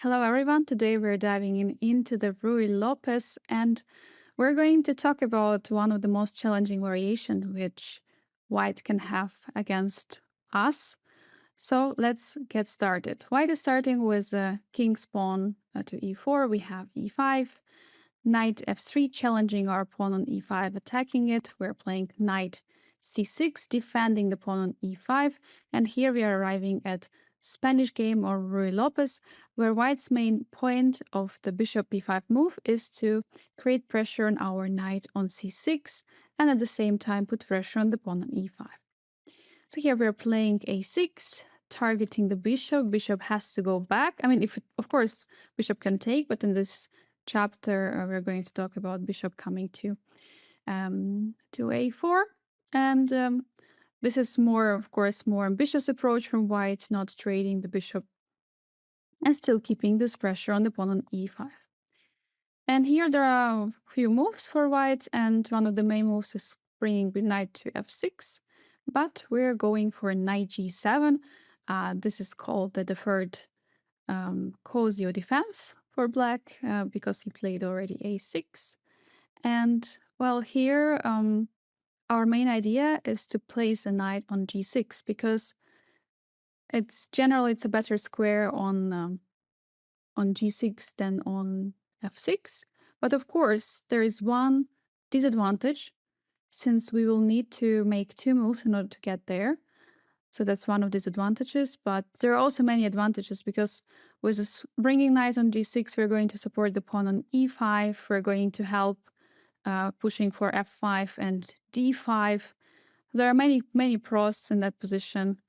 Hello everyone, today we're diving into the Ruy Lopez and we're going to talk about one of the most challenging variations which white can have against us. So let's get started. White is starting with king's pawn to e4, we have e5, knight f3 challenging our pawn on e5, attacking it. We're playing knight c6, defending the pawn on e5, and here we are arriving at Spanish game or Ruy Lopez, where white's main point of the bishop b5 move is to create pressure on our knight on c6 and at the same time put pressure on the pawn on e5. So here we're playing a6, targeting the bishop. Bishop has to go back. I mean, of course, bishop can take, but in this chapter, we're going to talk about bishop coming to a4. And this is of course, more ambitious approach from white, not trading the bishop and still keeping this pressure on the pawn on e5. And here there are a few moves for white, and one of the main moves is bringing the knight to f6, but we're going for knight g7. This is called the deferred Cozio defense for black because he played already a6. And well, here our main idea is to place a knight on g6 because it's a better square on g6 than on f6. But of course, there is one disadvantage since we will need to make two moves in order to get there. So that's one of the disadvantages, but there are also many advantages because with this bringing knight on g6, we're going to support the pawn on e5, we're going to help pushing for f5 and d5. There are many pros in that position.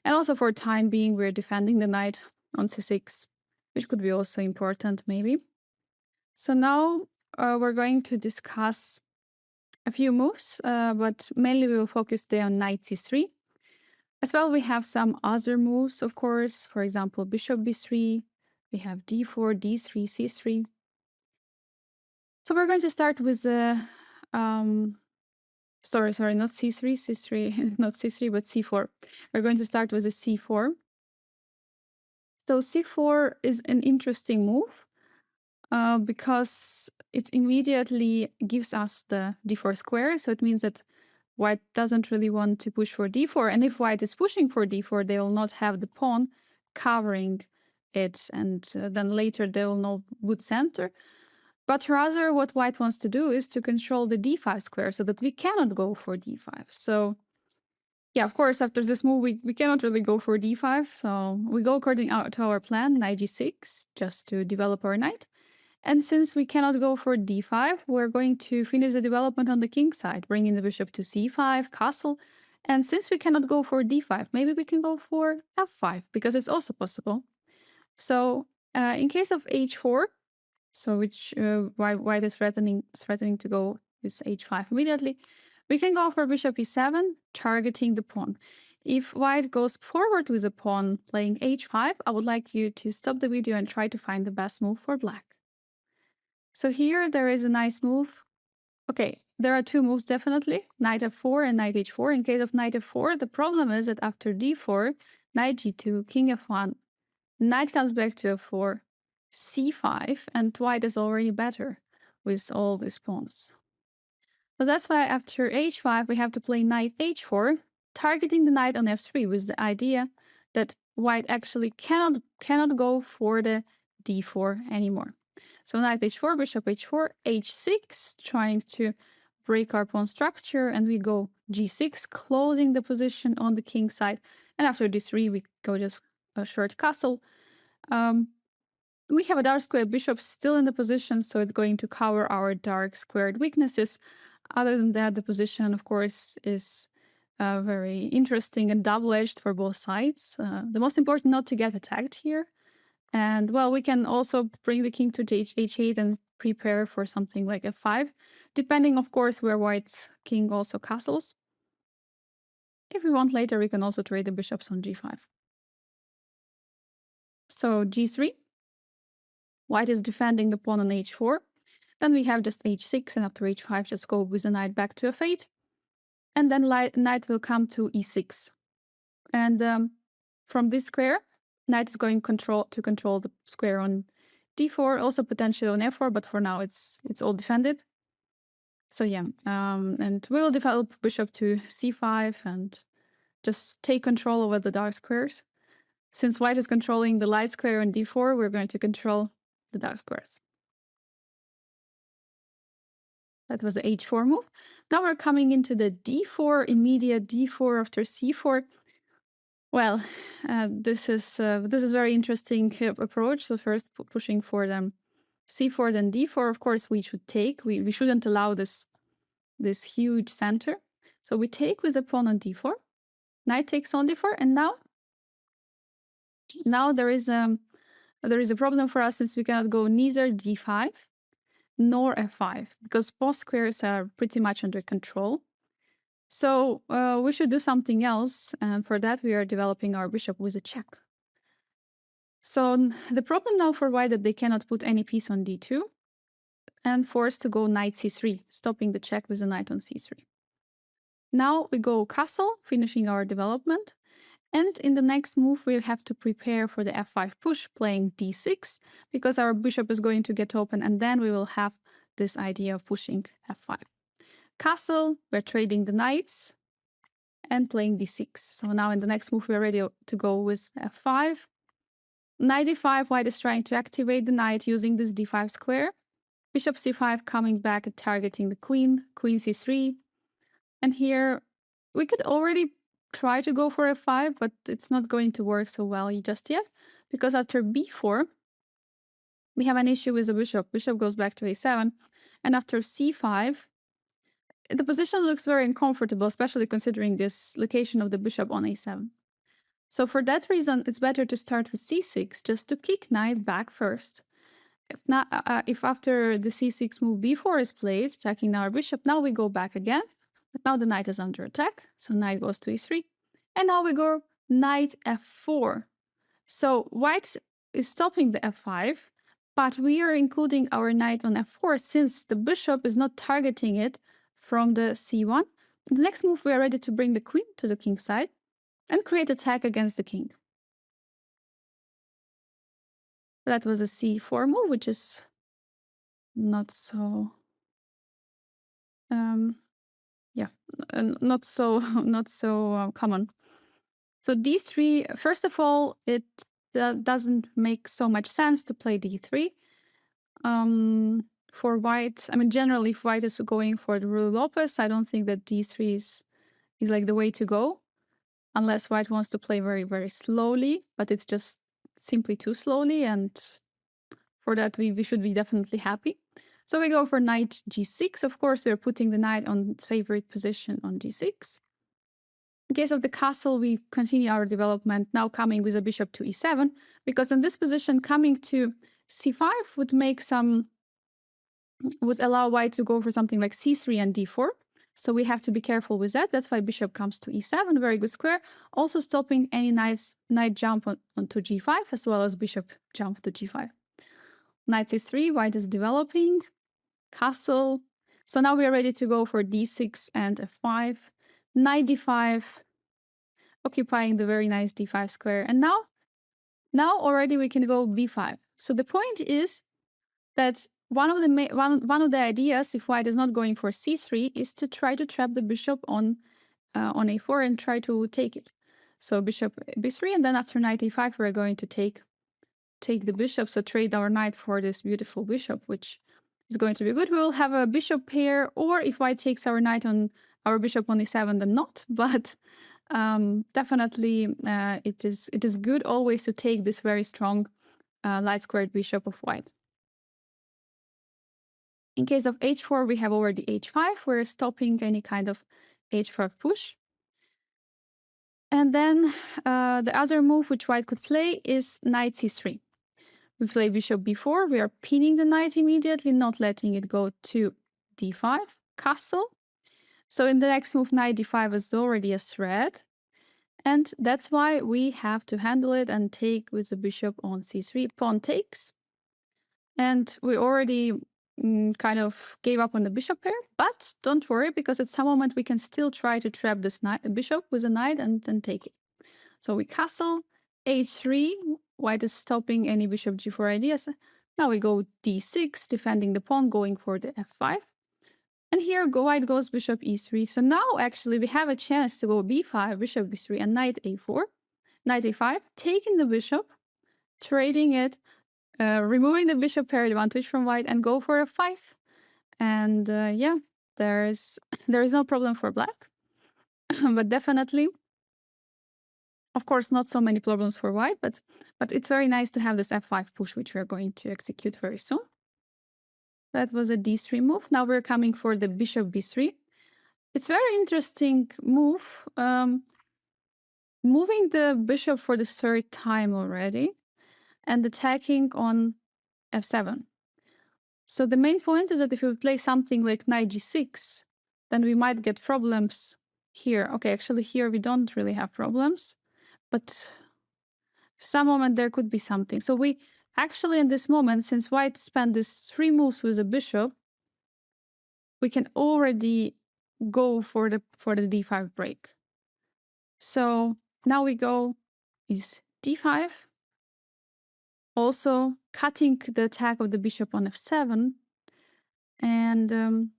And also for time being, we're defending the knight on c6, which could be also important maybe. So now we're going to discuss a few moves, but mainly we will focus there on knight c3. As well, we have some other moves, of course. For example, bishop b3, we have d4, d3, c3. So we're going to start with sorry, not c3, c3, not c3, but c4. We're going to start with a c4. So c4 is an interesting move because it immediately gives us the d4 square. So it means that white doesn't really want to push for d4. And if white is pushing for d4, they will not have the pawn covering it. And then later they will know would center. But rather what white wants to do is to control the d5 square so that we cannot go for d5. So yeah, of course, after this move, we cannot really go for d5. So we go according to our plan, knight g6, just to develop our knight. And since we cannot go for d5, we're going to finish the development on the king side, bringing the bishop to c5, castle. And since we cannot go for d5, maybe we can go for f5, because it's also possible. So in case of h4, so which white is threatening to go with h5 immediately, we can go for bishop e7, targeting the pawn. If white goes forward with a pawn playing h5, I would like you to stop the video and try to find the best move for black. So here there is a nice move. Okay, there are two moves definitely, knight f4 and knight h4. In case of knight f4, the problem is that after d4, knight g2, king f1, knight comes back to f4, c5, and white is already better with all these pawns. So that's why after h5, we have to play knight h4, targeting the knight on f3 with the idea that white actually cannot go for the d4 anymore. So knight h4, bishop h4, h6, trying to break our pawn structure, and we go g6, closing the position on the king side. And after d3, we go just a short castle. We have a dark square bishop still in the position, so it's going to cover our dark squared weaknesses. Other than that, the position, of course, is very interesting and double-edged for both sides. The most important not to get attacked here. And well, we can also bring the king to h8 and prepare for something like f5, depending, of course, where white's king also castles. If we want later, we can also trade the bishops on g5. So g3, white is defending the pawn on h4. Then we have just h6, and after h5, just go with the knight back to f8. And then knight will come to e6. And from this square, Knight is going to control the square on d4, also potentially on f4, but for now it's all defended. So yeah, and we will develop bishop to c5 and just take control over the dark squares. Since white is controlling the light square on d4, we're going to control the dark squares. That was the h4 move. Now we're coming into the d4, immediate d4 after c4. Well, this is very interesting approach. So first pushing for them c4, then d4. Of course, we should take. We shouldn't allow this huge center. So we take with a pawn on d4. Knight takes on d4, and now there is a problem for us since we cannot go neither d5 nor f5 because both squares are pretty much under control. So we should do something else, and for that we are developing our bishop with a check. So the problem now for white that they cannot put any piece on d2 and forced to go knight c3, stopping the check with a knight on c3. Now we go castle, finishing our development. And in the next move, we have to prepare for the f5 push, playing d6, because our bishop is going to get open, and then we will have this idea of pushing f5. Castle, we're trading the knights, and playing d6. So now in the next move, we're ready to go with f5. Knight d5, white is trying to activate the knight using this d5 square. Bishop c5 coming back and targeting the queen, queen c3. And here, we could already try to go for f5, but it's not going to work so well just yet, because after b4, we have an issue with the bishop. Bishop goes back to a7, and after c5, the position looks very uncomfortable, especially considering this location of the bishop on a7. So for that reason, it's better to start with c6, just to kick knight back first. If after the c6 move b4 is played, attacking our bishop, now we go back again. But now the knight is under attack, so knight goes to e3. And now we go knight f4. So white is stopping the f5, but we are including our knight on f4 since the bishop is not targeting it from the c1. In the next move, we are ready to bring the queen to the king side and create attack against the king. That was a c4 move, which is not so... not so common. So d3, first of all, it doesn't make so much sense to play d3. For white, I mean, generally, if white is going for the Ruy Lopez, I don't think that d3 is like the way to go, unless white wants to play very, very slowly, but it's just simply too slowly, and for that, we should be definitely happy. So we go for knight g6. Of course, we're putting the knight on its favorite position on g6. In case of the castle, we continue our development, now coming with a bishop to e7, because in this position, coming to c5 would allow white to go for something like c3 and d4. So we have to be careful with that. That's why bishop comes to e7, very good square. Also stopping any nice knight jump onto g5, as well as bishop jump to g5. Knight c3, white is developing. Castle. So now we are ready to go for d6 and f5. Knight d5, occupying the very nice d5 square. And now already we can go b5. So the point is that one of the ideas, if white is not going for c3, is to try to trap the bishop on a4 and try to take it. So bishop b3, and then after knight a5, we're going to take the bishop, so trade our knight for this beautiful bishop, which is going to be good. We will have a bishop pair, or if white takes our knight on our bishop on e7, then not. But definitely it is good always to take this very strong light squared bishop of white. In case of h4, we have already h5. We're stopping any kind of h5 push. And then the other move which white could play is knight c3. We play bishop b4. We are pinning the knight immediately, not letting it go to d5, castle. So in the next move, knight d5 is already a threat. And that's why we have to handle it and take with the bishop on c3. Pawn takes. And we already kind of gave up on the bishop pair. But don't worry, because at some moment we can still try to trap this bishop with a knight and then take it. So we castle. h3, white is stopping any bishop g4 ideas. Now we go d6, defending the pawn, going for the f5. And here white goes bishop e3. So now actually we have a chance to go b5, bishop b3, and knight a4, knight a5, taking the bishop, trading it, removing the bishop pair advantage from white, and go for f5. And yeah, there is no problem for black. But definitely, of course, not so many problems for white, but it's very nice to have this f5 push, which we're going to execute very soon. That was a d3 move. Now we're coming for the bishop b3. It's very interesting move. Moving the bishop for the third time already and attacking on f7. So the main point is that if we play something like knight g6, then we might get problems here. Okay, actually here we don't really have problems, but some moment there could be something. So we actually in this moment, since white spent these 3 moves with a bishop, we can already go for the d5 break. So now we go is d5, also cutting the attack of the bishop on f7, and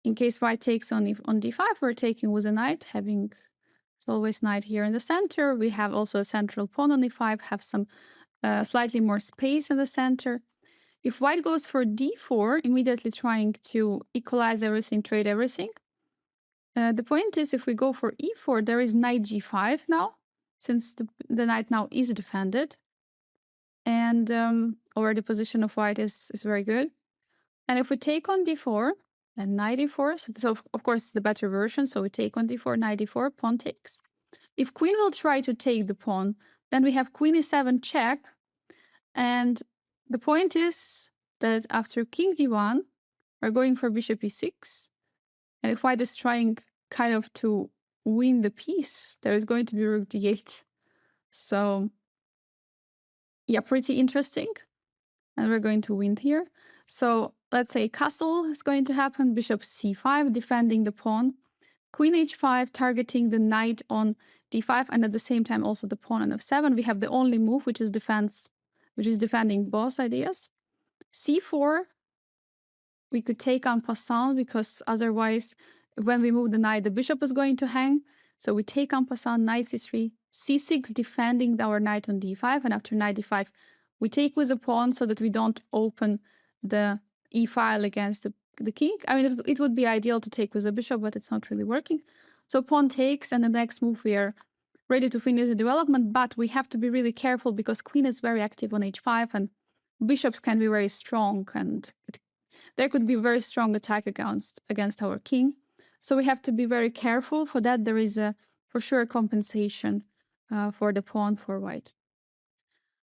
in case white takes on d5, we're taking with a knight, having always knight here in the center. We have also a central pawn on e5, have some slightly more space in the center. If white goes for d4, immediately trying to equalize everything, trade everything. The point is, if we go for e4, there is knight g5 now, since the knight now is defended. And already position of white is very good. And if we take on d4, then knight e4, so of course it's the better version, so we take on d4, knight e4, pawn takes. If queen will try to take the pawn, then we have queen e7 check. And the point is that after king d1, we're going for bishop e6. And if white is trying kind of to win the piece, there is going to be rook d8. So yeah, pretty interesting. And we're going to win here. So let's say castle is going to happen, bishop c5, defending the pawn, queen h5, targeting the knight on d5, and at the same time also the pawn on f7. We have the only move, which is defense, which is defending both ideas. c4, we could take en passant, because otherwise, when we move the knight, the bishop is going to hang. So we take en passant, knight c3, c6, defending our knight on d5, and after knight d5, we take with a pawn so that we don't open the e-file against the king. I mean, it would be ideal to take with a bishop, but it's not really working. So pawn takes, and the next move we are ready to finish the development, but we have to be really careful because queen is very active on h5, and bishops can be very strong, and there could be very strong attack against our king. So we have to be very careful. For that, there is for sure compensation for the pawn for white.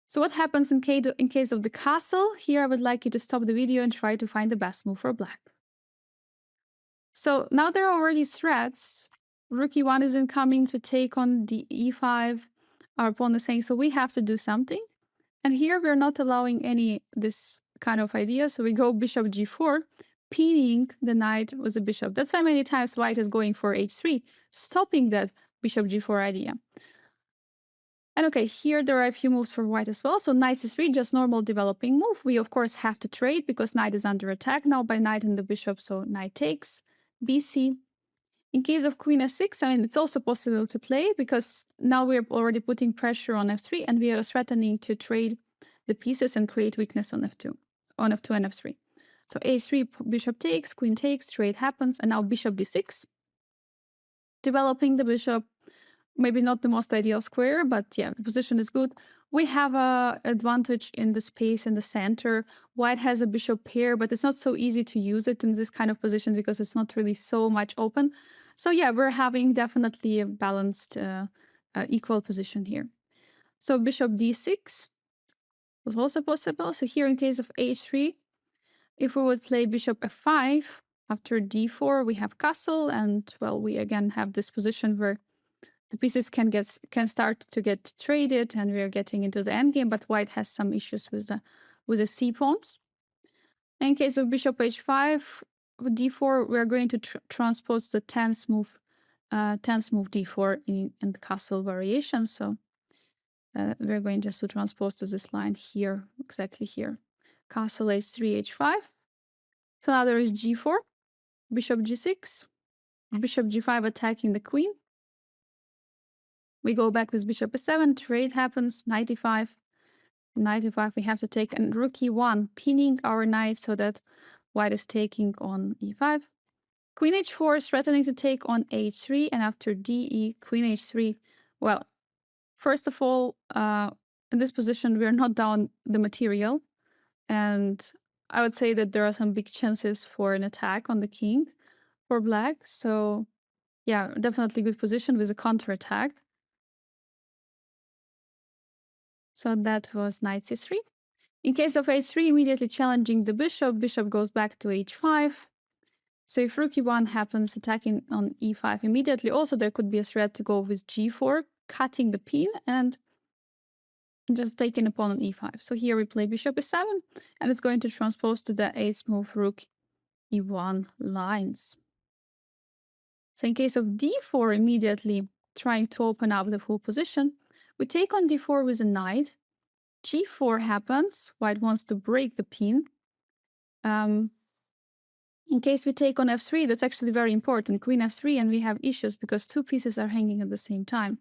So what happens in case of the castle? Here I would like you to stop the video and try to find the best move for black. So now there are already threats. Rook e1 is incoming to take on the e5. Our pawn is saying, so we have to do something. And here we're not allowing any this kind of idea. So we go bishop g4, pinning the knight with a bishop. That's why many times white is going for h3, stopping that bishop g4 idea. And okay, here there are a few moves for white as well. So knight c3, just normal developing move. We of course have to trade because knight is under attack now by knight and the bishop, so knight takes. bc. In case of queen f6, I mean, it's also possible to play because now we're already putting pressure on f3 and we are threatening to trade the pieces and create weakness on f2 and f3. So a3, bishop takes, queen takes, trade happens, and now bishop d6. Developing the bishop. Maybe not the most ideal square, but yeah, the position is good. We have a advantage in the space in the center. White has a bishop pair, but it's not so easy to use it in this kind of position because it's not really so much open. So yeah, we're having definitely a balanced, equal position here. So bishop d6 was also possible. So here in case of h3, if we would play bishop f5, after d4 we have castle, and well, we again have this position where the pieces can start to get traded, and we are getting into the endgame. But white has some issues with the c pawns. In case of bishop h5, d4, we are going to transpose the 10th move d4 in the castle variation. So we're going just to transpose to this line here, exactly here. Castle h3, h5. So now there is g4, bishop g6, bishop g5 attacking the queen. We go back with bishop e7, trade happens, knight e5. Knight e5, we have to take, and rook e1, pinning our knight so that white is taking on e5. Queen h4 is threatening to take on h3, and after de, queen h3. Well, first of all, in this position, we are not down the material, and I would say that there are some big chances for an attack on the king for black. So yeah, definitely good position with a counterattack. So that was knight c3. In case of h3, immediately challenging the bishop, bishop goes back to h5. So if rook e1 happens, attacking on e5 immediately, also there could be a threat to go with g4, cutting the pin and just taking a pawn on e5. So here we play bishop e7, and it's going to transpose to the 8th move rook e1 lines. So in case of d4, immediately trying to open up the full position, we take on d4 with a knight. g4 happens, white wants to break the pin. In case we take on f3, that's actually very important. Queen f3, and we have issues because two pieces are hanging at the same time.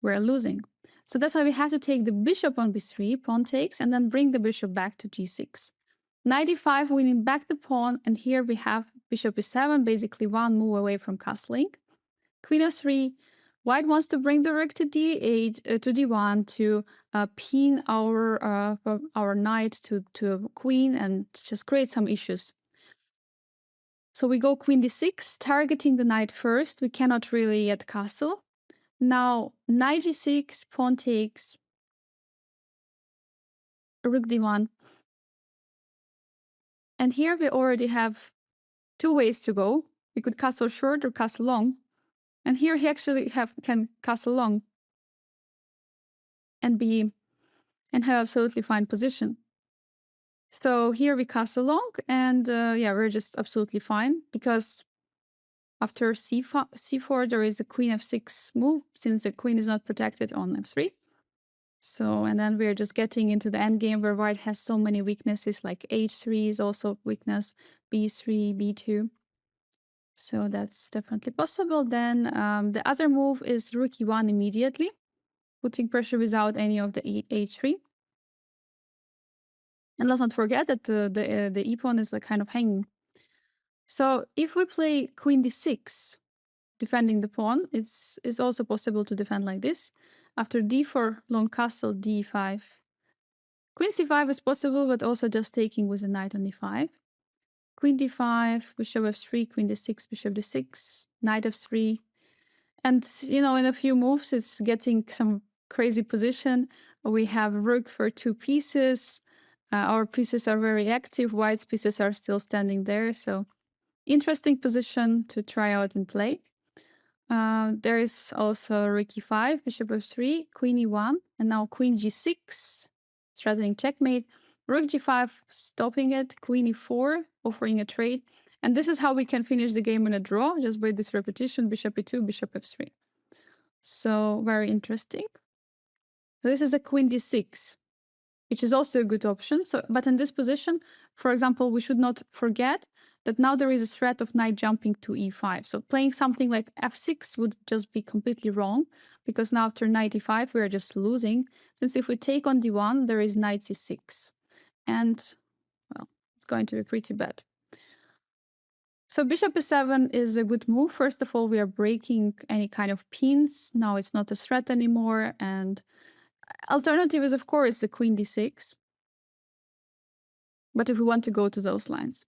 We're losing. So that's why we have to take the bishop on b3, pawn takes, and then bring the bishop back to g6. Knight e5, winning back the pawn, and here we have bishop e7, basically one move away from castling. Queen f3, white wants to bring the rook to d8, to d1 to pin our knight to queen and just create some issues. So we go queen d6, targeting the knight first. We cannot really yet castle. Now knight g6, pawn takes, rook d1. And here we already have two ways to go. We could castle short or castle long. And here he actually can castle long and have absolutely fine position. So here we castle long, and yeah, we're just absolutely fine because after c4 there is a queen f6 move, since the queen is not protected on f3. So, and then we're just getting into the endgame where white has so many weaknesses, like h3 is also weakness, b3, b2. So that's definitely possible. Then the other move is rook e1 immediately, putting pressure without any of the h3. And let's not forget that the e-pawn is kind of hanging. So if we play queen d6, defending the pawn, it's also possible to defend like this. After d4, long castle, d5. Queen c5 is possible, but also just taking with a knight on e5. Queen d5, bishop f3, queen d6, bishop d6, knight f3. And, you know, in a few moves, it's getting some crazy position. We have rook for two pieces. Our pieces are very active. White's pieces are still standing there. So interesting position to try out and play. There is also rook e5, bishop f3, queen e1, and now queen g6, threatening checkmate. Rook g5, stopping it, queen e4, offering a trade. And this is how we can finish the game in a draw, just by this repetition, bishop e2, bishop f3. So very interesting. So this is a queen d6, which is also a good option. So, but in this position, for example, we should not forget that now there is a threat of knight jumping to e5. So playing something like f6 would just be completely wrong, because now after knight e5, we are just losing. Since if we take on d1, there is knight c6. And, well, it's going to be pretty bad. So bishop e7 is a good move. First of all, we are breaking any kind of pins. Now it's not a threat anymore. And alternative is, of course, the queen d6. But if we want to go to those lines.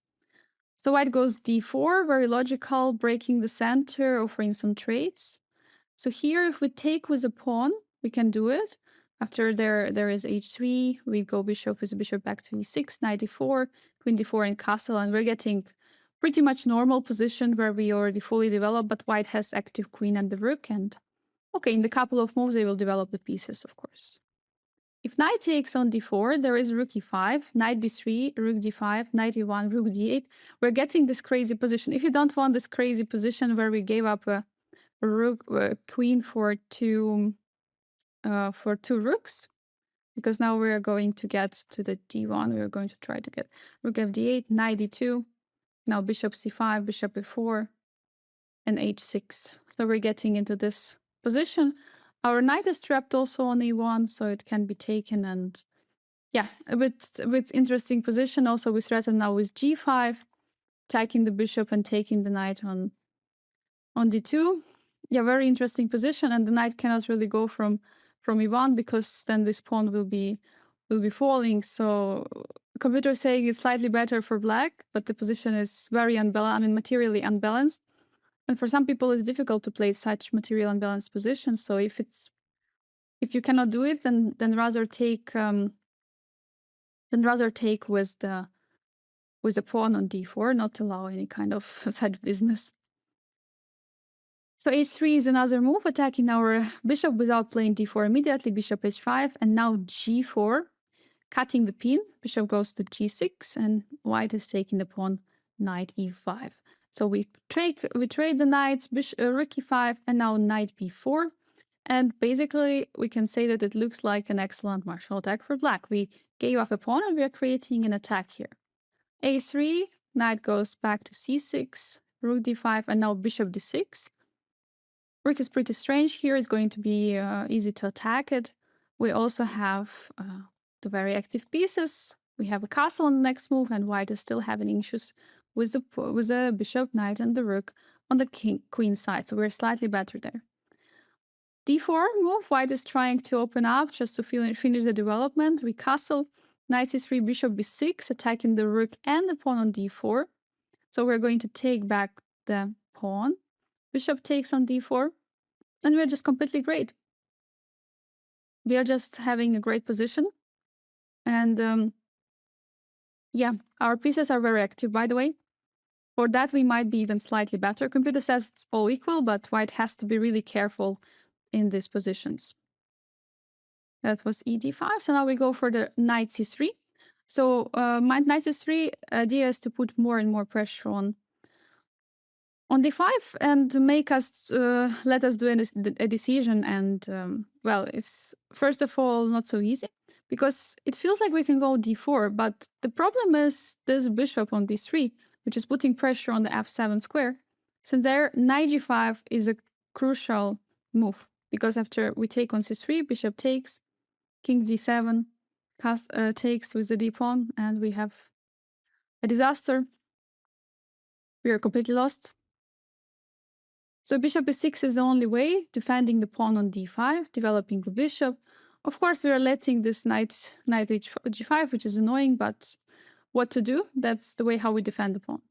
So white goes d4, very logical, breaking the center, offering some trades. So here, if we take with a pawn, we can do it. After there is h3, we go bishop with a bishop back to e6, knight e4, queen d4 and castle, and we're getting pretty much normal position where we already fully developed, but white has active queen and the rook, and okay, in the couple of moves they will develop the pieces, of course. If knight takes on d4, there is rook e5, knight b3, rook d5, knight e1, rook d8. We're getting this crazy position. If you don't want this crazy position where we gave up a rook, queen for two for 2 rooks, because now we are going to get to the d1. We are going to try to get rook f8, knight d2, now bishop c5, bishop e4, and h6. So we're getting into this position. Our knight is trapped also on e1, so it can be taken, and yeah, a bit interesting position. Also, we threaten now with g5, attacking the bishop and taking the knight on d2. Yeah, very interesting position, and the knight cannot really go from e1 because then this pawn will be falling. So computer is saying it's slightly better for black, but the position is very unbalanced. I mean, materially unbalanced. And for some people, it's difficult to play such material unbalanced positions. So if you cannot do it, then rather take with the pawn on d4, not allow any kind of side business. So h3 is another move, attacking our bishop without playing d4 immediately. Bishop h5, and now g4, cutting the pin. Bishop goes to g6, and white is taking the pawn, knight e5. So we trade the knights, rook e5, and now knight b4. And basically, we can say that it looks like an excellent martial attack for black. We gave up a pawn, and we are creating an attack here. a3, knight goes back to c6, rook d5, and now bishop d6. Rook is pretty strange here. It's going to be easy to attack it. We also have the very active pieces. We have a castle on the next move, and white is still having issues with the bishop, knight, and the rook on the queen side. So we're slightly better there. d4 move. White is trying to open up just to finish the development. We castle, knight c3, bishop b6, attacking the rook and the pawn on d4. So we're going to take back the pawn. Bishop takes on d4, and we're just completely great. We are just having a great position. And yeah, our pieces are very active, by the way. For that, we might be even slightly better. Computer says it's all equal, but white has to be really careful in these positions. That was ed5. So now we go for the knight c3. So knight c3 idea is to put more and more pressure on d5 and make us let us do a decision. And well, it's first of all not so easy, because it feels like we can go d4, but the problem is this bishop on b3, which is putting pressure on the f7 square. Since there, knight g5 is a crucial move, because after we take on c3, bishop takes, king d7 takes with the d pawn, and we have a disaster. We are completely lost. So bishop e6 is the only way, defending the pawn on d5, developing the bishop. Of course, we are letting this knight g5, which is annoying, but what to do? That's the way how we defend the pawn.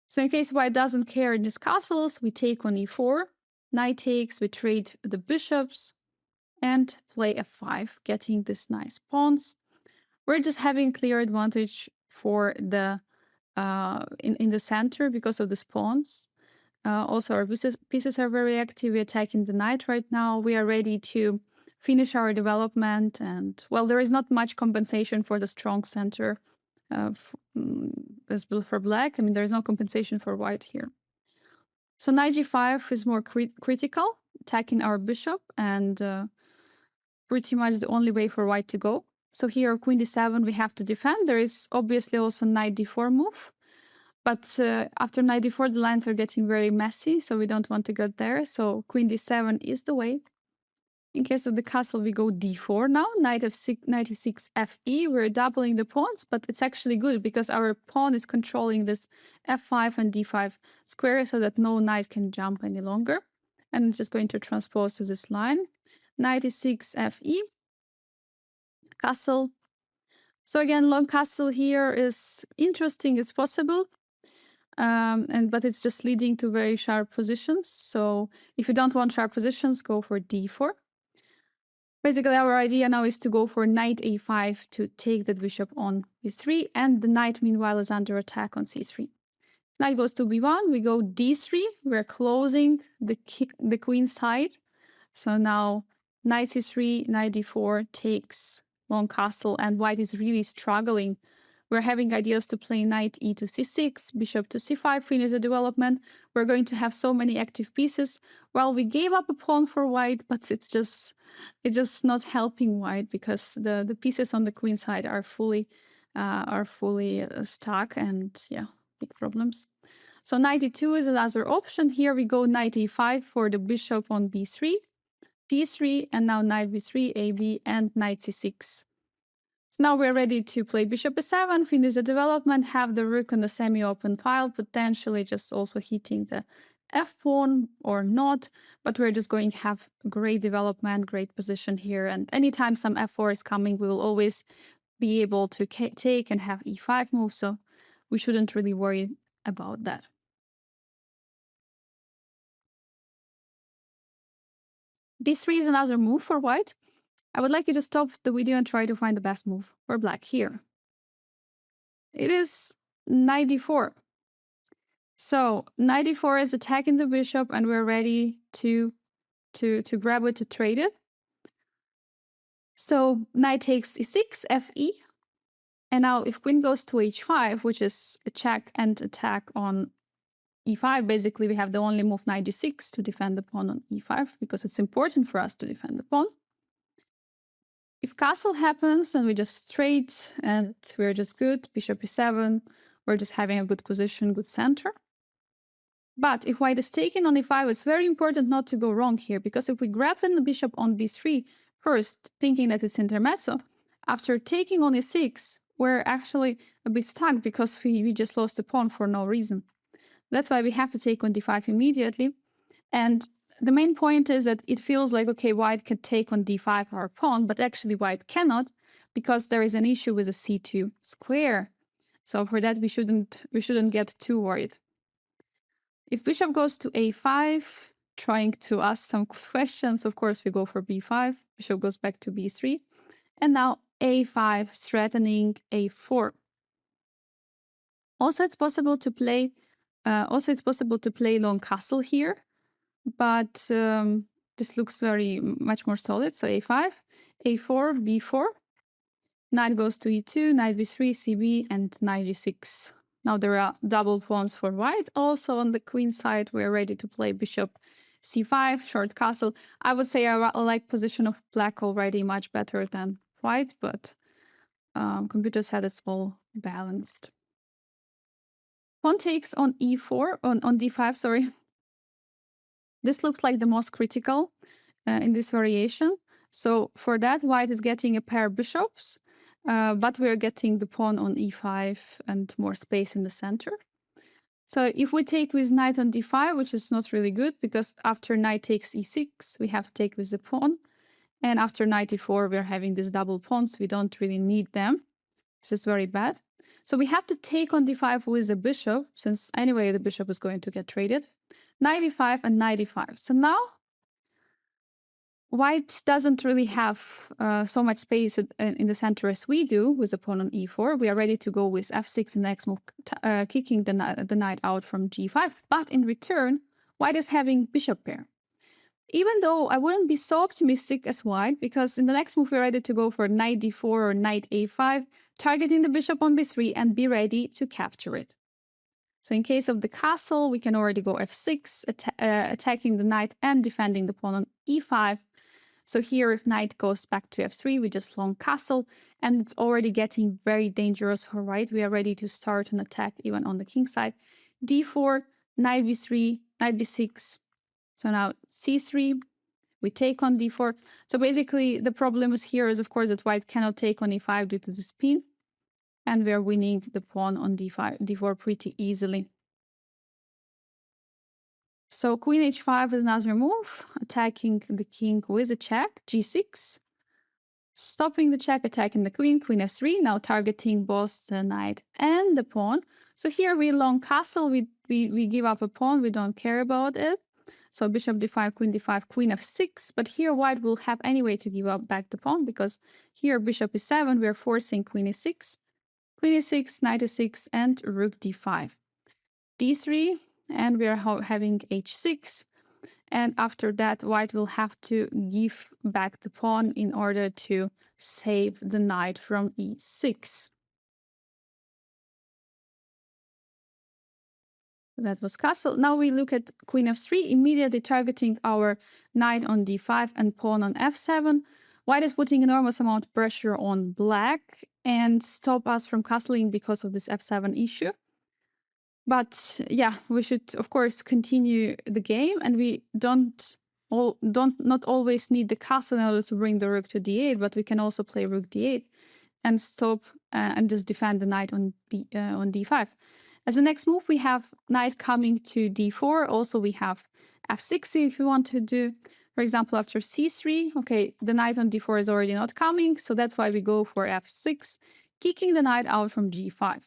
So in case white doesn't care in his castles, we take on e4, knight takes, we trade the bishops, and play f5, getting this nice pawns. We're just having clear advantage for the in the center because of these pawns. Also, our pieces are very active. We're attacking the knight right now. We are ready to finish our development. And, well, there is not much compensation for the strong center for black. I mean, there is no compensation for white here. So knight g5 is more critical, attacking our bishop, and pretty much the only way for white to go. So here, queen d7, we have to defend. There is obviously also knight d4 move. But after knight d4, the lines are getting very messy, so we don't want to get there. So queen d7 is the way. In case of the castle, we go d4 now. Knight e6 fe. We're doubling the pawns, but it's actually good because our pawn is controlling this f5 and d5 square so that no knight can jump any longer. And it's just going to transpose to this line. Knight e6 fe. Castle. So again, long castle here is interesting. It's possible. But it's just leading to very sharp positions. So if you don't want sharp positions, go for d4. Basically, our idea now is to go for knight a5 to take the bishop on b3, and the knight, meanwhile, is under attack on c3. Knight goes to b1, we go d3, we're closing the queen side. So now knight c3, knight d4 takes long castle, and white is really struggling We're having ideas to play knight e to c6, bishop to c5, finish the development. We're going to have so many active pieces. Well, we gave up a pawn for white, but it's just not helping white because the pieces on the queen side are fully stuck, and yeah, big problems. So knight e2 is another option. Here we go knight e5 for the bishop on b3, d3, and now knight b3, ab, and knight c6. So now we're ready to play bishop e7, finish the development, have the rook on the semi-open file, potentially just also hitting the f-pawn or not, but we're just going to have great development, great position here, and anytime some f4 is coming, we will always be able to take and have e5 move, so we shouldn't really worry about that. d3 is another move for white. I would like you to stop the video and try to find the best move for black here. It is knight d4. So knight d4 is attacking the bishop, and we're ready to grab it, to trade it. So knight takes e6, fe, and now if queen goes to h5, which is a check and attack on e5, basically we have the only move knight d6 to defend the pawn on e5, because it's important for us to defend the pawn. If castle happens, then we just trade, and we're just good. Bishop e7, we're just having a good position, good center. But if white is taken on e5, it's very important not to go wrong here, because if we grab the bishop on b3, first thinking that it's intermezzo, after taking on e6, we're actually a bit stuck because we just lost the pawn for no reason. That's why we have to take on d5 immediately. And the main point is that it feels like, okay, white could take on d5 our pawn, but actually white cannot, because there is an issue with a c2 square. So for that, we shouldn't get too worried. If bishop goes to a5, trying to ask some questions, of course, we go for b5. Bishop goes back to b3. And now a5, threatening a4. Also, it's possible to play long castle here, but this looks much more solid. So a5, a4, b4. Knight goes to e2, knight b3, cb, and knight g6. Now there are double pawns for white. Also on the queen side, we're ready to play bishop c5, short castle. I would say I like position of black already much better than white, but computer said it's all balanced. Pawn takes on e4, on d5, sorry. This looks like the most critical in this variation. So for that, white is getting a pair of bishops, but we're getting the pawn on e5 and more space in the center. So if we take with knight on d5, which is not really good, because after knight takes e6, we have to take with the pawn. And after knight e4, we're having these double pawns. We don't really need them. This is very bad. So we have to take on d5 with the bishop, since anyway the bishop is going to get traded. Knight e5 and knight e5. So now white doesn't really have so much space in the center as we do with the pawn on e4. We are ready to go with f6 in the next move, kicking the knight out from g5. But in return, white is having bishop pair. Even though I wouldn't be so optimistic as white, because in the next move we're ready to go for knight d4 or knight a5, targeting the bishop on b3 and be ready to capture it. So in case of the castle, we can already go f6, attacking the knight and defending the pawn on e5. So here, if knight goes back to f3, we just long castle, and it's already getting very dangerous for white. We are ready to start an attack even on the king side. d4, knight b3, knight b6. So now c3, we take on d4. So basically, the problem is here is, of course, that white cannot take on e5 due to the spin, and we are winning the pawn on d4 pretty easily. So queen h5 is another move, attacking the king with a check, g6. Stopping the check, attacking the queen, queen f3, now targeting both the knight and the pawn. So here we long castle, we give up a pawn, we don't care about it. So bishop d5, queen f6, but here white will have anyway to give up back the pawn, because here bishop e7, we are forcing queen e6, knight e6, and rook d5. d3, and we are having h6, and after that white will have to give back the pawn in order to save the knight from e6. That was castle. Now we look at queen f3, immediately targeting our knight on d5 and pawn on f7. White is putting enormous amount of pressure on black and stop us from castling because of this f7 issue. But yeah, we should of course continue the game, and we not always need the castle in order to bring the rook to d8, but we can also play rook d8 and stop and just defend the knight on d5. As the next move, we have knight coming to d4. Also, we have f6 if you want to do, for example, after c3. Okay, the knight on d4 is already not coming, so that's why we go for f6, kicking the knight out from g5.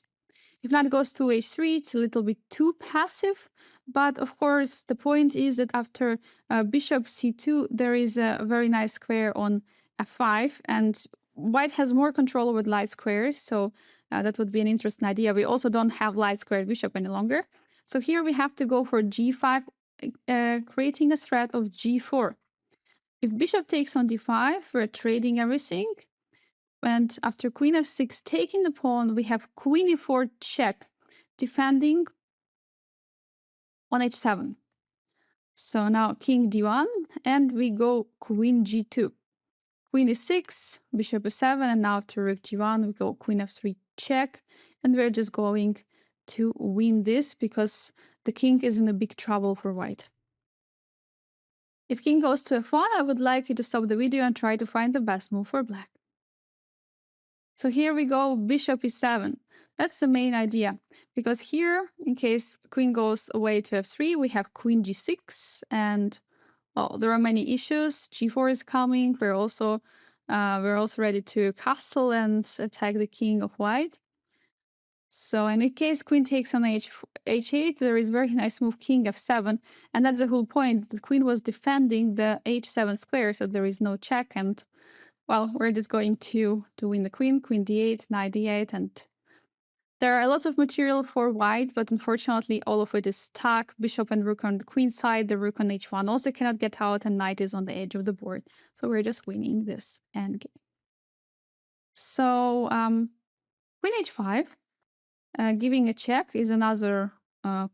If knight goes to h3, it's a little bit too passive, but of course the point is that after bishop c2, there is a very nice square on f5, and white has more control over the light squares, so that would be an interesting idea. We also don't have light squared bishop any longer. So here we have to go for g5, creating a threat of g4. If bishop takes on d5, we're trading everything. And after queen f6 taking the pawn, we have queen e4 check, defending on h7. So now king d1, and we go queen g2. Queen e6, bishop e7, and now after rook g1, we go queen f3 check, and we're just going to win this because the king is in a big trouble for white. If king goes to f1, I would like you to stop the video and try to find the best move for black. So here we go, bishop e7. That's the main idea, because here, in case queen goes away to f3, we have queen g6, and well, there are many issues. G4 is coming. We're also ready to castle and attack the king of white. So in case queen takes on h8, there is very nice move king f7, and that's the whole point. The queen was defending the h7 square, so there is no check, and well, we're just going to win the queen d8, knight d8, and there are lots of material for white, but unfortunately all of it is stuck. Bishop and rook on the queen side, the rook on h1 also cannot get out, and knight is on the edge of the board. So we're just winning this endgame. So queen h5, giving a check is another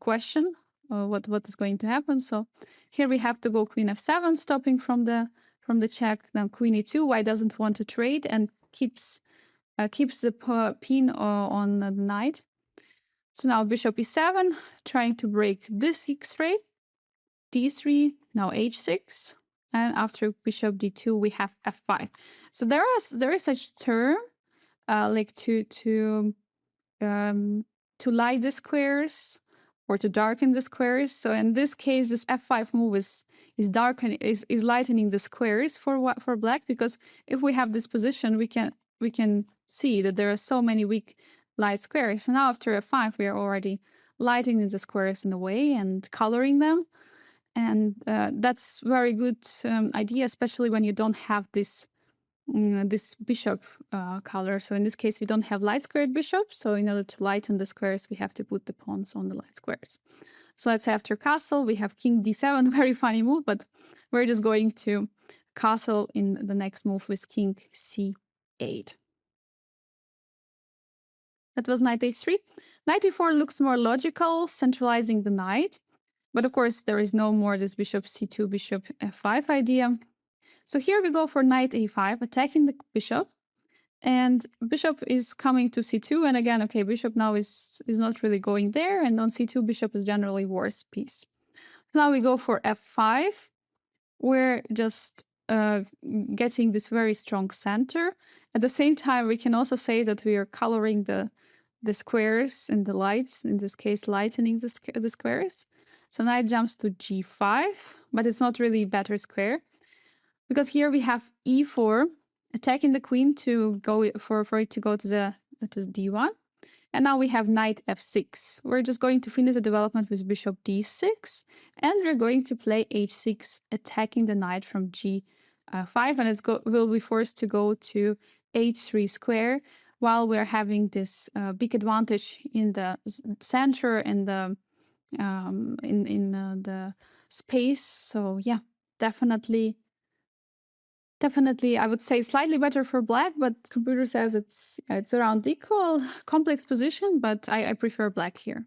question. What is going to happen? So here we have to go queen f7, stopping from the check. Then queen e2. White doesn't want to trade and keeps the pin on the knight. So now bishop e7, trying to break this x-ray. d3, now h6, and after bishop d2, we have f5. So there is such term like to light the squares or to darken the squares. So in this case, this f5 move is lightening the squares for black, because if we have this position, we can see that there are so many weak light squares. So now after f5, we are already lightening the squares in a way and coloring them, and that's very good idea, especially when you don't have this bishop color. So in this case, we don't have light squared bishop. So in order to lighten the squares, we have to put the pawns on the light squares. So let's say after castle, we have king d7, very funny move, but we're just going to castle in the next move with king c8. That was knight h3. Knight e4 looks more logical, centralizing the knight. But of course, there is no more this bishop c2, bishop f5 idea. So here we go for knight a5, attacking the bishop. And bishop is coming to c2. And again, okay, bishop now is not really going there. And on c2, bishop is generally worse piece. So now we go for f5. We're just getting this very strong center. At the same time, we can also say that we are coloring the squares and the lights, in this case, lightening the squares. So knight jumps to g5, but it's not really better square, because here we have e4, attacking the queen to go for it to go to d1. And now we have knight f6. We're just going to finish the development with bishop d6, and we're going to play h6, attacking the knight from g5, and will be forced to go to h3 square, while we're having this big advantage in the center and the the space. So yeah, definitely I would say slightly better for black, but computer says it's around equal, complex position, but I prefer black here.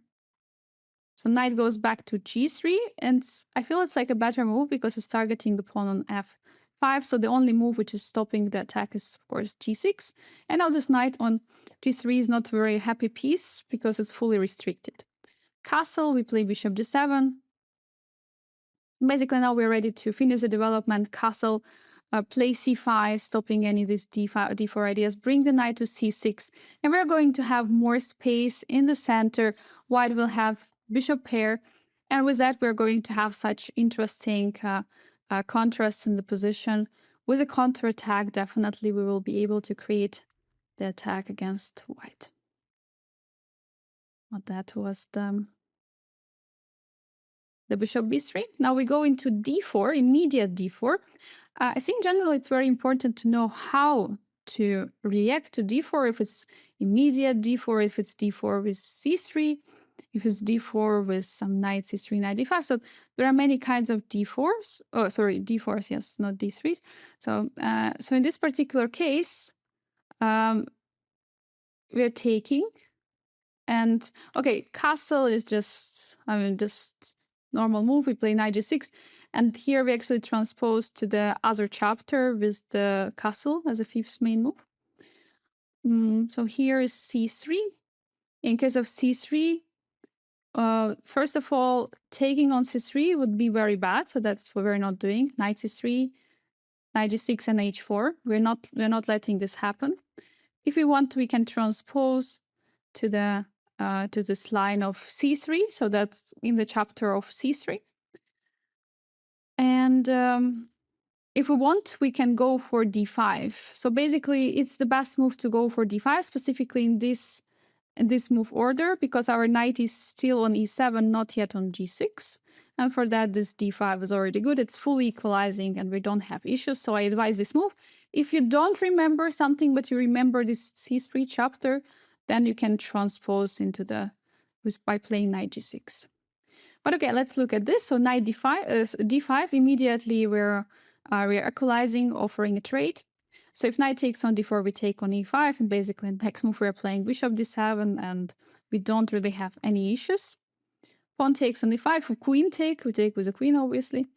So knight goes back to g3, and I feel it's like a better move because it's targeting the pawn on f5. So the only move which is stopping the attack is, of course, g6. And now this knight on g3 is not a very happy piece because it's fully restricted. Castle, we play bishop g7. Basically, now we're ready to finish the development. Castle, play c5, stopping any of these d4 ideas. Bring the knight to c6. And we're going to have more space in the center. White will have bishop pair. And with that, we're going to have such interesting contrasts in the position. With a counterattack, definitely we will be able to create the attack against white. Well, that was the bishop b3. Now we go into d4, immediate d4. I think generally it's very important to know how to react to d4, if it's immediate d4, if it's d4 with c3, if it's d4 with some knight c3, knight d5. So there are many kinds of d4s. Oh, sorry, d4s, yes, not d3s. So, so in this particular case, we're taking. And okay, castle is just, just normal move. We play knight g6. And here we actually transpose to the other chapter with the castle as a fifth main move. So here is c3. In case of c3, first of all, taking on c3 would be very bad. So that's what we're not doing. Knight c3, knight g6, and h4. We're not letting this happen. If we want, we can transpose to this line of c3. So that's in the chapter of c3. And if we want, we can go for d5. So basically, it's the best move to go for d5, specifically in this move order, because our knight is still on e7, not yet on g6. And for that, this d5 is already good. It's fully equalizing, and we don't have issues. So I advise this move. If you don't remember something, but you remember this c3 chapter, then you can transpose into by playing knight g6. But okay, let's look at this. So knight d5, immediately we're equalizing, offering a trade. So if knight takes on d4, we take on e5, and basically next move we're playing bishop d7, and we don't really have any issues. Pawn takes on e5, queen take, we take with the queen, obviously.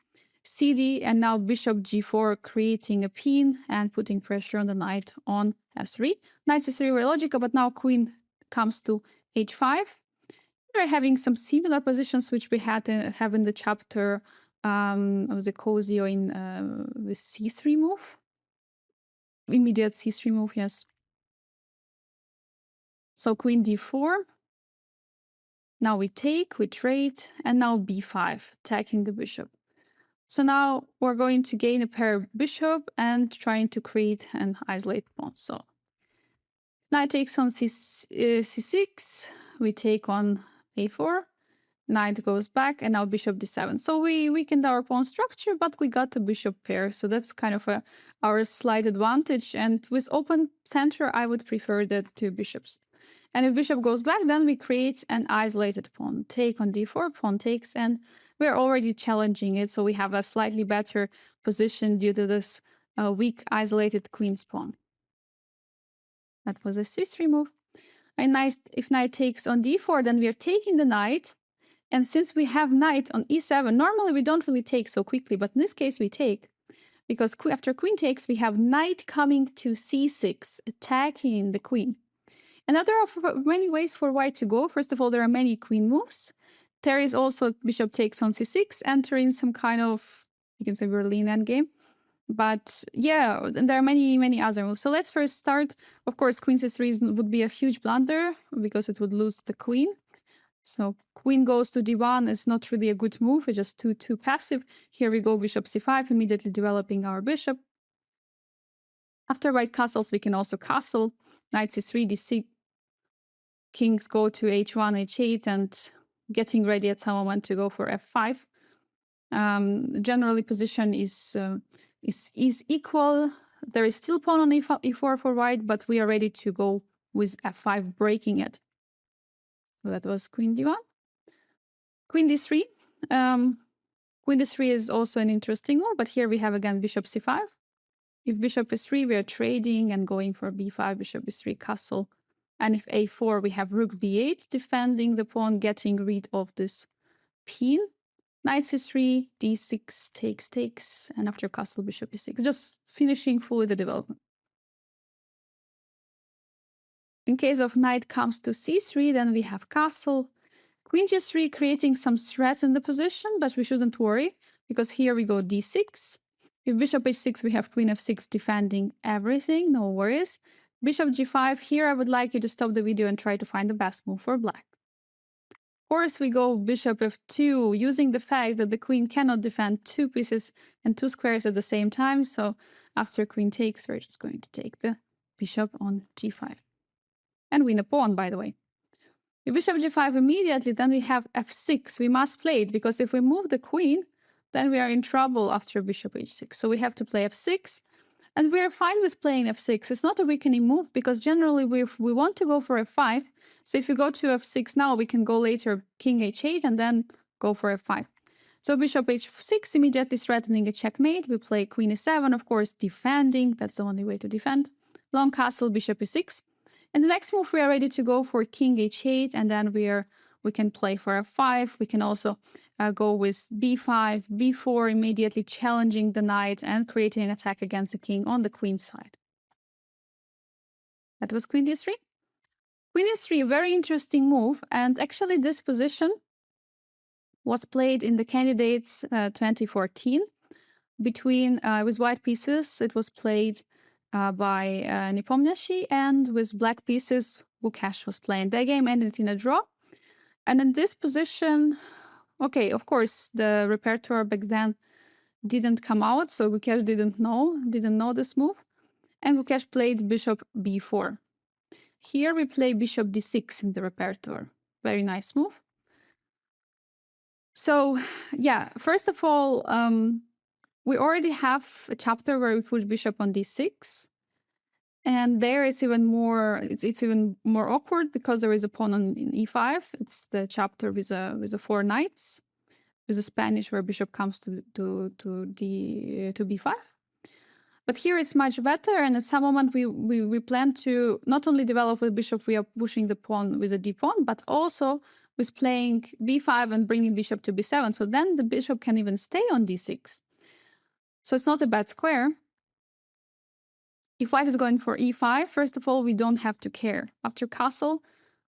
cd, and now bishop g4, creating a pin and putting pressure on the knight on f3. Knight c3 were logical, but now queen comes to h5. We're having some similar positions which we had have in the chapter of the Cozio in the c3 move. Immediate c3 move, yes. So queen d4. Now we take, we trade, and now b5, attacking the bishop. So now we're going to gain a pair of bishop and trying to create an isolated pawn. So knight takes on c6, we take on a4, knight goes back, and now bishop d7. So we weakened our pawn structure, but we got a bishop pair. So that's kind of our slight advantage. And with open center, I would prefer the two bishops. And if bishop goes back, then we create an isolated pawn. Take on d4, pawn takes, and we're already challenging it. So we have a slightly better position due to this weak isolated queen's pawn. That was a c3 move. And if knight takes on d4, then we are taking the knight. And since we have knight on e7, normally we don't really take so quickly, but in this case we take. Because after queen takes, we have knight coming to c6, attacking the queen. And now there are many ways for white to go. First of all, there are many queen moves. There is also bishop takes on c6, entering some kind of, you can say, Berlin endgame. But yeah, and there are many other moves. So let's first start. Of course, queen c3 would be a huge blunder because it would lose the queen. So queen goes to d1 is not really a good move. It's just too passive. Here we go bishop c5, immediately developing our bishop. After white castles, we can also castle. Knight c3, d6. Kings go to h1, h8, and getting ready at some moment to go for f5. Generally, position is equal. There is still pawn on e4 for white, but we are ready to go with f5, breaking it. So that was queen d1. Queen d3. Queen d3 is also an interesting move, but here we have again bishop c5. If bishop is3, we are trading and going for b5, bishop b3, castle. And if a4, we have rook b8, defending the pawn, getting rid of this pin, knight c3, d6, takes, and after castle, bishop e6, just finishing fully the development. In case of knight comes to c3, then we have castle, queen g3, creating some threats in the position, but we shouldn't worry, because here we go d6. With bishop h6, we have queen f6 defending everything, no worries. Bishop g5, here I would like you to stop the video and try to find the best move for black. Of course, we go bishop f2, using the fact that the queen cannot defend two pieces and two squares at the same time, so after queen takes, we're just going to take the bishop on g5. And win a pawn, by the way. If bishop g5 immediately, then we have f6. We must play it, because if we move the queen, then we are in trouble after bishop h6. So we have to play f6, and we're fine with playing f6. It's not a weakening move, because generally we want to go for f5. So if we go to f6 now, we can go later king h8 and then go for f5. So bishop h6, immediately threatening a checkmate. We play queen e7, of course, defending. That's the only way to defend. Long castle, bishop e6. And the next move, we are ready to go for king h8, and then we can play for f5. We can also go with b5, b4, immediately challenging the knight and creating an attack against the king on the queen side. That was queen d3. Queen e3, very interesting move, and actually this position was played in the candidates 2014 between with white pieces. It was played by Nepomniachtchi, and with black pieces, Lukash was playing. That game ended in a draw. And in this position, okay, of course, the repertoire back then didn't come out, so Lukash didn't know this move. And Lukash played bishop b4. Here we play bishop d6 in the repertoire. Very nice move. So, yeah, first of all, we already have a chapter where we push bishop on d6. And there it's even more awkward, because there is a pawn on in e5. It's the chapter with the four knights, with the Spanish where bishop comes to b5. But here it's much better, and at some moment we plan to not only develop with bishop, we are pushing the pawn with a d pawn, but also with playing b5 and bringing bishop to b7. So then the bishop can even stay on d6. So it's not a bad square. If white is going for e5, first of all, we don't have to care. After castle,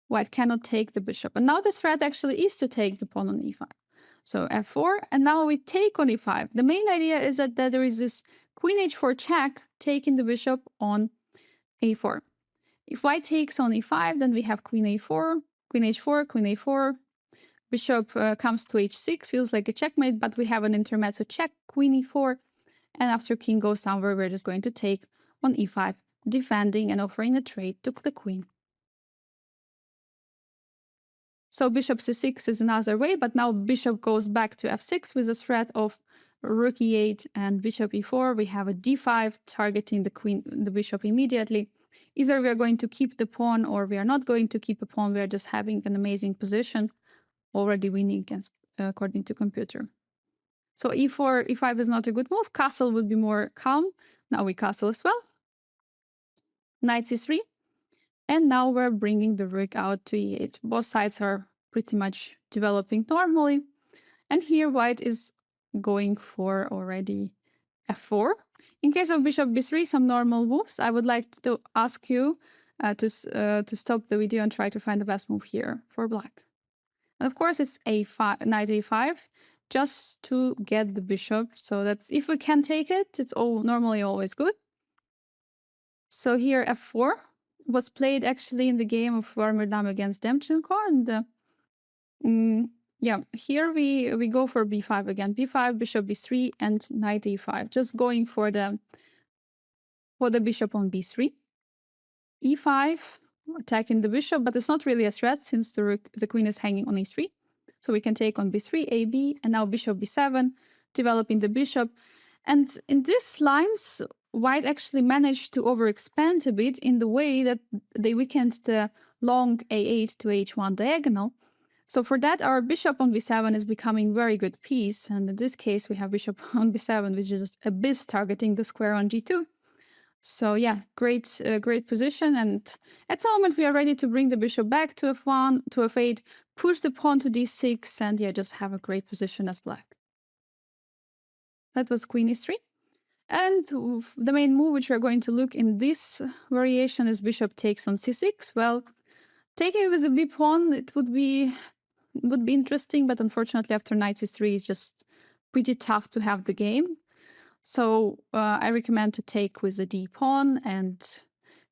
white cannot take the bishop. And now the threat actually is to take the pawn on e5. So f4, and now we take on e5. The main idea is that there is this queen h4 check taking the bishop on a4. If white takes on e5, then we have queen a4, queen h4, queen a4. Bishop comes to h6, feels like a checkmate, but we have an intermezzo check, queen e4. And after king goes somewhere, we're just going to take on e5, defending and offering a trade to the queen. So bishop c6 is another way, but now bishop goes back to f6 with a threat of rook e8 and bishop e4. We have a d5 targeting the bishop immediately. Either we are going to keep the pawn or we are not going to keep a pawn. We are just having an amazing position, already winning against according to computer. So e4, e5 is not a good move. Castle would be more calm. Now we castle as well. Knight c3. And now we're bringing the rook out to e8. Both sides are pretty much developing normally. And here white is going for already f4. In case of bishop b3, some normal moves. I would like to ask you to stop the video and try to find the best move here for black. And of course, it's a5, knight a5, just to get the bishop. So that's, if we can take it, it's normally always good. So here f4 was played actually in the game of Warmerdam against Demchenko, and yeah, here we go for b5 again, b5, bishop b3, and knight e5, just going for the bishop on b3, e5, attacking the bishop, but it's not really a threat since the queen is hanging on e3, so we can take on b3, ab, and now bishop b7, developing the bishop. And in these lines, white actually managed to overexpand a bit in the way that they weakened the long a8 to h1 diagonal. So for that, our bishop on b7 is becoming very good piece. And in this case, we have bishop on b7, which is just abyss targeting the square on g2. So yeah, great position. And at the moment we are ready to bring the bishop back to f1, to f8, push the pawn to d6, and yeah, just have a great position as black. That was queen e3. And the main move which we're going to look in this variation is bishop takes on c6. Well, taking with a b pawn, it would be interesting, but unfortunately after knight c3 it's just pretty tough to have the game. So I recommend to take with a d pawn and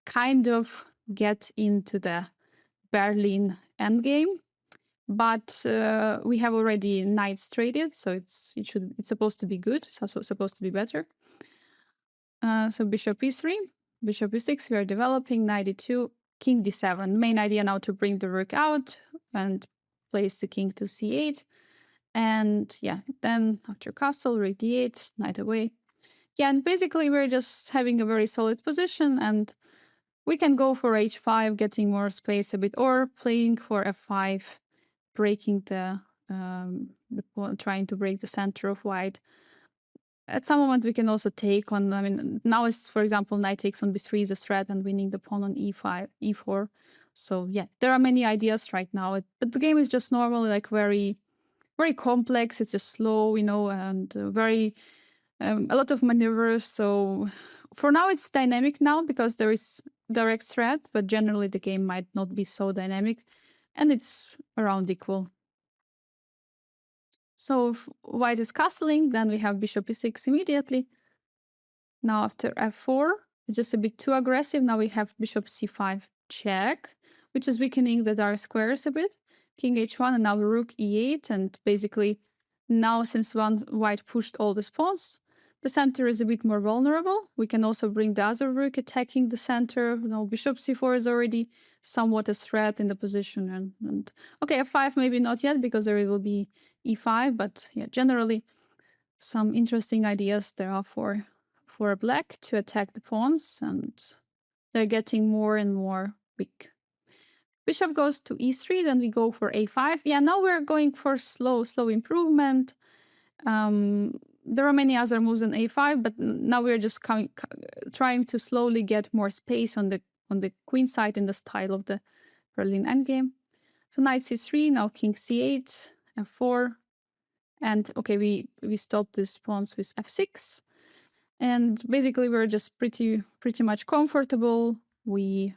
kind of get into the Berlin endgame. But we have already knights traded, so it's supposed to be good. It's also supposed to be better. So bishop e3, bishop e6. We are developing knight e2, king d7. Main idea now to bring the rook out and place the king to c8. And yeah, then after castle, rook d8, knight away. Yeah, and basically we're just having a very solid position, and we can go for h5, getting more space a bit, or playing for f5, breaking trying to break the center of white. At some moment we can also take on, I mean, now is, for example, knight takes on b3 is a threat and winning the pawn on e5, e4. So yeah, there are many ideas right now, but the game is just normally like very, very complex. It's just slow, you know, and very a lot of maneuvers. So for now it's dynamic now because there is direct threat, but generally the game might not be so dynamic, and it's around equal. So if white is castling, then we have bishop e6 immediately. Now after f4, it's just a bit too aggressive. Now we have bishop c5 check, which is weakening the dark squares a bit. King h1 and now rook e8, and basically now since white pushed all the pawns, the center is a bit more vulnerable. We can also bring the other rook attacking the center. Now bishop c4 is already somewhat a threat in the position. And okay, f5 maybe not yet because there will be e5, but yeah, generally some interesting ideas there are for black to attack the pawns, and they're getting more and more weak. Bishop goes to e3, then we go for a5. Yeah, now we're going for slow improvement. There are many other moves on a5, but now we're just trying to slowly get more space on the queen side in the style of the Berlin endgame. So knight c3, now king c8, f4, and okay, we stopped these pawns with f6, and basically we're just pretty much comfortable. We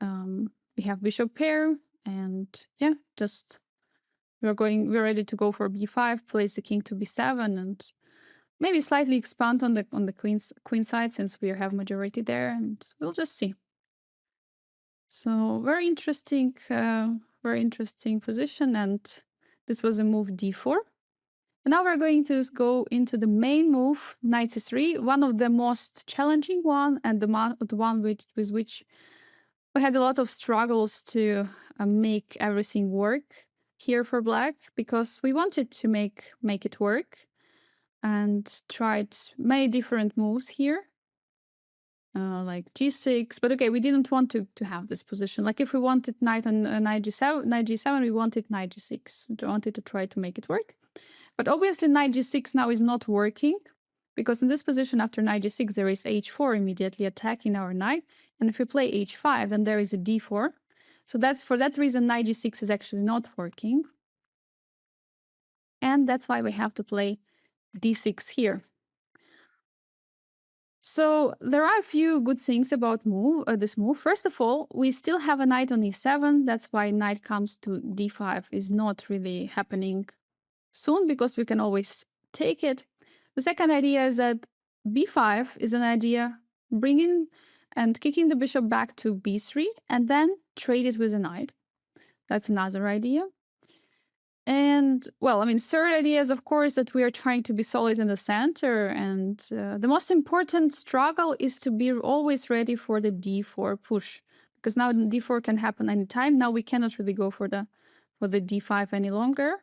have bishop pair, and yeah, just we're ready to go for b5, place the king to b7, and maybe slightly expand on the queen side since we have majority there, and we'll just see. So very interesting position, and this was a move d4. And now we're going to go into the main move, knight c3, one of the most challenging one, and the one with which we had a lot of struggles to make everything work here for black, because we wanted to make it work and tried many different moves here, like g6. But okay, we didn't want to have this position. Like if we wanted knight on knight g7, we wanted knight g6. We wanted to try to make it work. But obviously knight g6 now is not working, because in this position after knight g6 there is h4 immediately attacking our knight, and if we play h5 then there is a d4. So that's for that reason knight g6 is actually not working, and that's why we have to play d6 here. So there are a few good things about this move. First of all, we still have a knight on e7. That's why knight comes to d5 is not really happening soon, because we can always take it. The second idea is that b5 is an idea bringing and kicking the bishop back to b3 and then trade it with a knight. That's another idea. And well, I mean, third idea is of course that we are trying to be solid in the center, and the most important struggle is to be always ready for the d4 push, because now d4 can happen anytime. Now we cannot really go for the d5 any longer,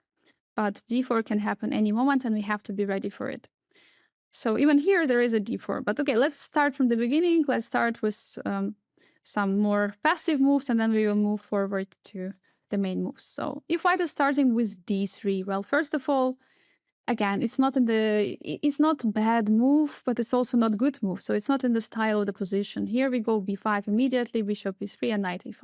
but d4 can happen any moment and we have to be ready for it. So even here there is a d4. But okay, let's start from the beginning. Let's start with some more passive moves, and then we will move forward to the main moves. So if white is starting with d3, well, first of all, again, it's not a bad move, but it's also not good move. So it's not in the style of the position. Here we go b5 immediately, bishop b3 and knight a5.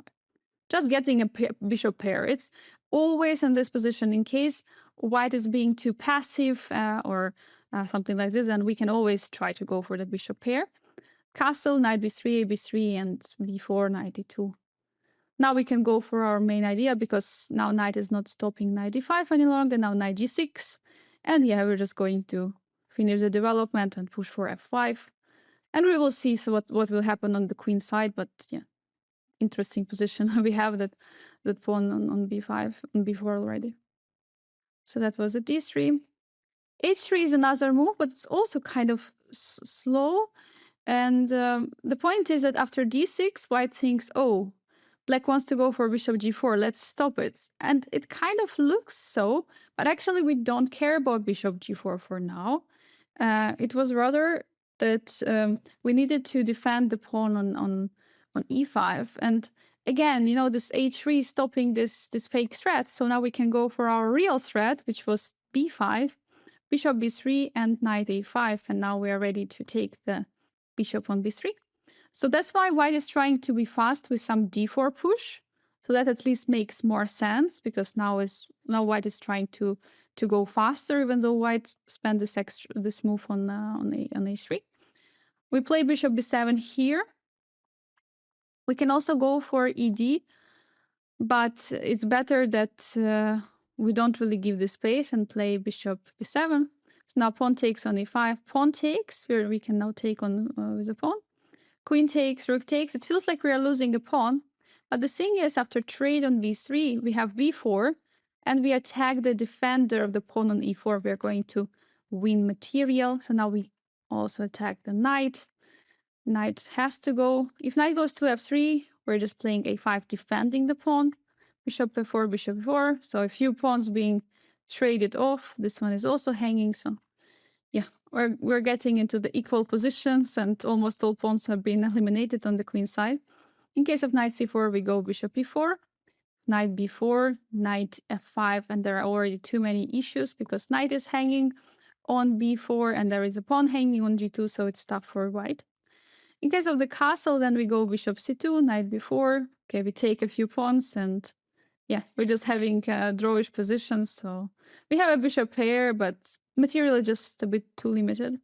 Just getting a bishop pair. It's always in this position in case white is being too passive or something like this, and we can always try to go for the bishop pair. Castle, knight b3, b3, and b4, knight e2. Now we can go for our main idea because now knight is not stopping knight d5 any longer, now knight g6. And yeah, we're just going to finish the development and push for f5. And we will see what will happen on the queen side, but yeah, interesting position. We have that pawn on b5, on b4 already. So that was a d3. h3 is another move, but it's also kind of slow. And the point is that after d6, white thinks, oh, black wants to go for bishop g4, let's stop it. And it kind of looks so, but actually we don't care about bishop g4 for now. It was rather that we needed to defend the pawn on e5. And again, you know, this h3 stopping this fake threat. So now we can go for our real threat, which was b5, bishop b3, and knight a5. And now we are ready to take the bishop on b3. So that's why white is trying to be fast with some d4 push. So that at least makes more sense, because now white is trying to go faster, even though white spent this move on h3. We play bishop b7 here. We can also go for ed, but it's better that we don't really give the space and play bishop b7. So now pawn takes on e5, pawn takes, where we can now take on with the pawn. Queen takes, rook takes. It feels like we are losing a pawn. But the thing is, after trade on b3, we have b4, and we attack the defender of the pawn on e4. We're going to win material. So now we also attack the knight. Knight has to go. If knight goes to f3, we're just playing a5, defending the pawn. Bishop f4, bishop f4. So a few pawns being traded off. This one is also hanging. So yeah, we're getting into the equal positions, and almost all pawns have been eliminated on the queen side. In case of knight c4, we go bishop e4, knight b4, knight f5, and there are already too many issues because knight is hanging on b4 and there is a pawn hanging on g2, so it's tough for white. In case of the castle, then we go bishop c2, knight b4. Okay, we take a few pawns, and yeah, we're just having drawish positions. So we have a bishop pair, but material is just a bit too limited.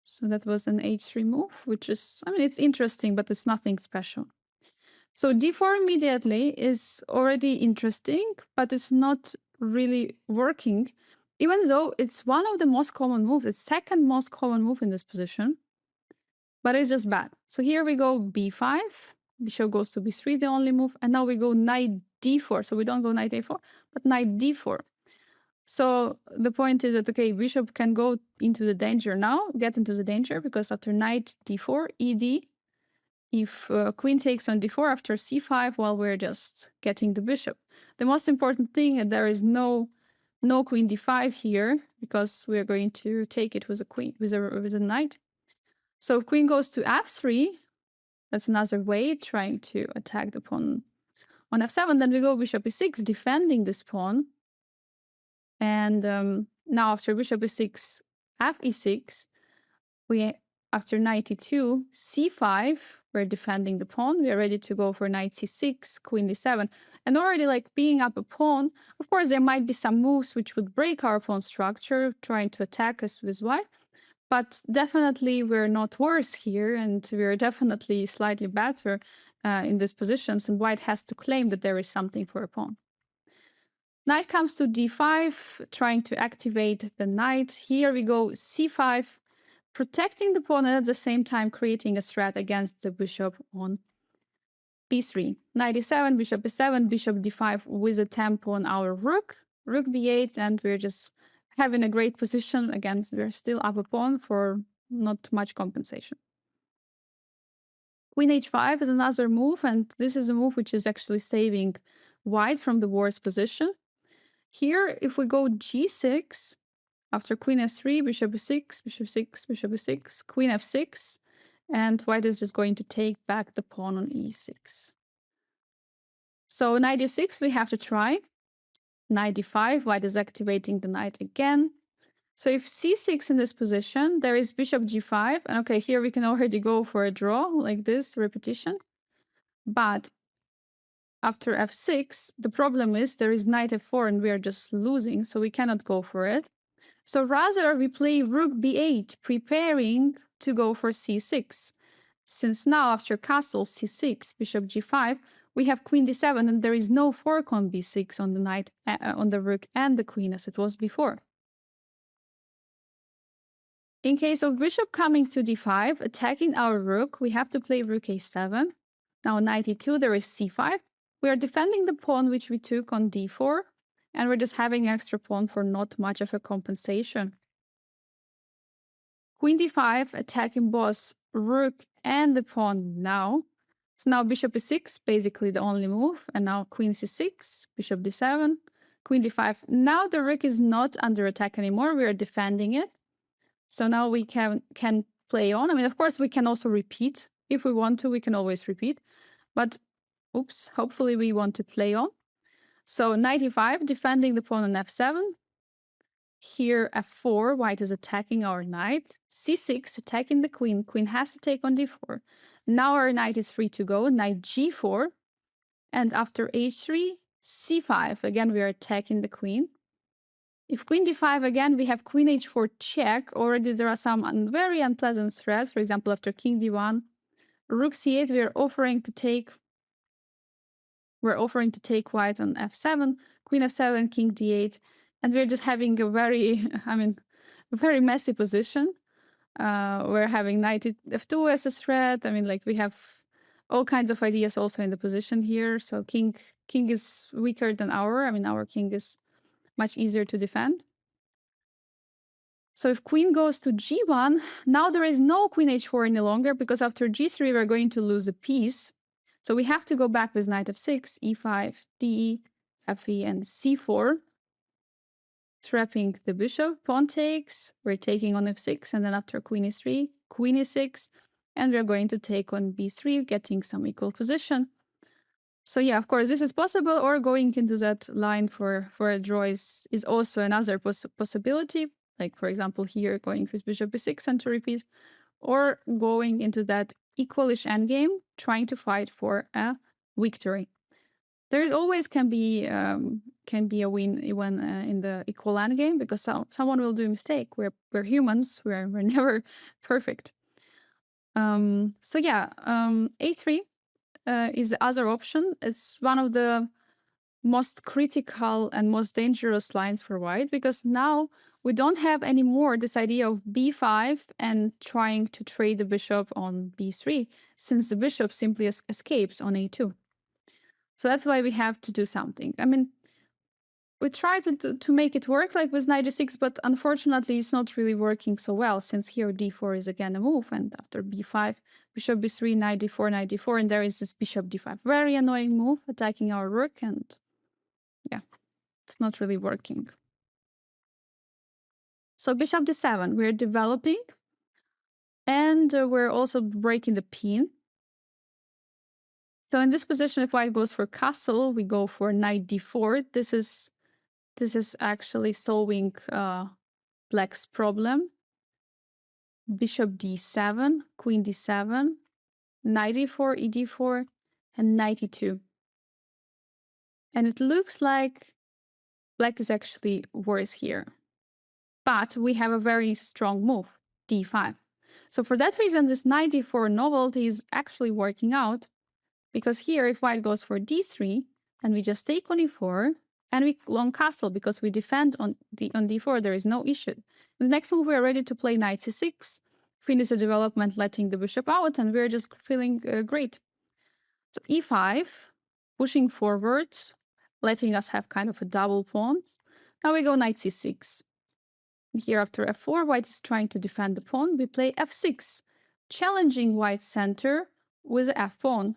So that was an h3 move, which is, I mean, it's interesting, but it's nothing special. So d4 immediately is already interesting, but it's not really working, even though it's one of the most common moves. It's second most common move in this position, but it's just bad. So here we go b5, bishop goes to b3, the only move, and now we go knight d4. So we don't go knight a4, but knight d4. So the point is that, okay, bishop can go into the danger now, get into the danger, because after knight d4, ed, if queen takes on d4 after c5, well, we're just getting the bishop. The most important thing is there is no queen d5 here, because we're going to take it with a queen, with a knight. So if queen goes to f3, that's another way, trying to attack the pawn on f7. Then we go bishop e6, defending this pawn. And now after bishop e6, f e6, after knight e2, c5, we're defending the pawn. We are ready to go for knight c6, queen d7. And already like being up a pawn, of course, there might be some moves which would break our pawn structure, trying to attack us with white. But definitely we're not worse here, and we're definitely slightly better in these positions. And white has to claim that there is something for a pawn. Knight comes to d5, trying to activate the knight. Here we go c5, protecting the pawn and at the same time creating a threat against the bishop on b3. Knight e7, bishop e7, bishop d5 with a tempo on our rook, rook b8, and we're just having a great position. Again, we're still up a pawn for not much compensation. Queen h5 is another move, and this is a move which is actually saving white from the worst position. Here, if we go g6, after queen f3, bishop e6, bishop 6, bishop e6, queen f6, and white is just going to take back the pawn on e6. So knight e6 we have to try. knight d5, white is activating the knight again. So if c6 in this position, there is bishop g5. And okay, here we can already go for a draw, like this, repetition. But after f6, the problem is there is knight f4 and we are just losing, so we cannot go for it. So rather we play rook b8, preparing to go for c6. Since now after castle c6, bishop g5, we have queen d7 and there is no fork on b6 on the knight, on the rook and the queen as it was before. In case of bishop coming to d5, attacking our rook, we have to play rook a7. Now knight e2, there is c5. We are defending the pawn which we took on d4, and we're just having extra pawn for not much of a compensation. Queen d5, attacking both rook and the pawn now. So now bishop e6, basically the only move, and now queen c6, bishop d7, queen d5. Now the rook is not under attack anymore, we are defending it. So now we can play on. I mean, of course, we can also repeat. If we want to, we can always repeat. But, oops, hopefully we want to play on. So knight e5, defending the pawn on f7. Here, f4, white is attacking our knight. c6, attacking the queen. Queen has to take on d4. Now our knight is free to go. Knight g4. And after h3, c5. Again, we are attacking the queen. If queen d5 again, we have queen h4 check. Already there are some very unpleasant threats. For example, after king d1, rook c8, we're offering to take white on f7, queen f7, king d8, and we're just having a very, very messy position. We're having knight f2 as a threat. I mean, like we have all kinds of ideas also in the position here. So king is weaker than our king is much easier to defend. So if queen goes to g1, now there is no queen h4 any longer, because after g3 we're going to lose a piece. So we have to go back with knight f6, e5, d, fe, and c4, trapping the bishop. Pawn takes, we're taking on f6, and then after queen e3, queen e6, and we're going to take on b3, getting some equal position. So yeah, of course, this is possible, or going into that line for a draw is also another possibility. Like, for example, here, going with bishop b6 and to repeat, or going into that equalish endgame, trying to fight for a victory. There is always can be a win even in the equal endgame, because someone will do a mistake. We're humans. We're never perfect. So yeah, a3 is the other option. It's one of the most critical and most dangerous lines for white, because now we don't have anymore this idea of b5 and trying to trade the bishop on b3, since the bishop simply escapes on a2. So that's why we have to do something. I mean, we try to make it work like with knight g6, but unfortunately it's not really working so well, since here d4 is again a move, and after b5, bishop b3, knight d4, and there is this bishop d5. Very annoying move, attacking our rook, and yeah, it's not really working. So bishop d7, we're developing, and we're also breaking the pin. So in this position, if white goes for castle, we go for knight d4. This is actually solving black's problem. Bishop d7, queen d7, knight e4, e d4, and knight e2. And it looks like black is actually worse here. But we have a very strong move, d5. So for that reason, this knight d4 novelty is actually working out, because here, if white goes for d3, and we just take on e4, and we long castle because we defend on d4, there is no issue. In the next move, we are ready to play knight c6, finish the development, letting the bishop out, and we're just feeling great. So e5, pushing forwards, letting us have kind of a double pawns. Now we go knight c6. Here after f4, white is trying to defend the pawn. We play f6, challenging white's center with the f pawn.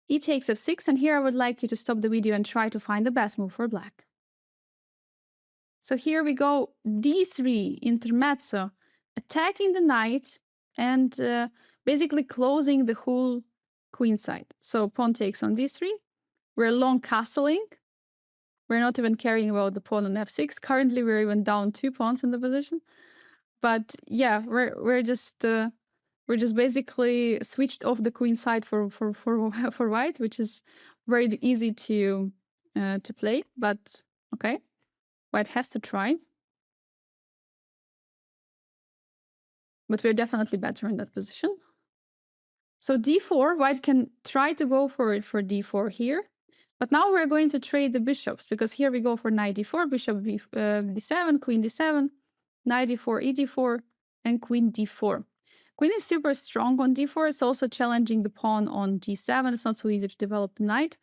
E takes f6, and here I would like you to stop the video and try to find the best move for black. So here we go d3, intermezzo, attacking the knight and basically closing the whole queen side. So pawn takes on d3. We're long castling. We're not even caring about the pawn on f6. Currently, we're even down 2 pawns in the position. But yeah, we're just basically switched off the queen side for for white, which is very easy to play. But okay, white has to try. But we're definitely better in that position. So d4, white can try to go for d4 here. But now we're going to trade the bishops, because here we go for knight d4, bishop d7, queen d7, knight d4, e d4, and queen d4. Queen is super strong on d4. It's also challenging the pawn on g7. It's not so easy to develop the knight,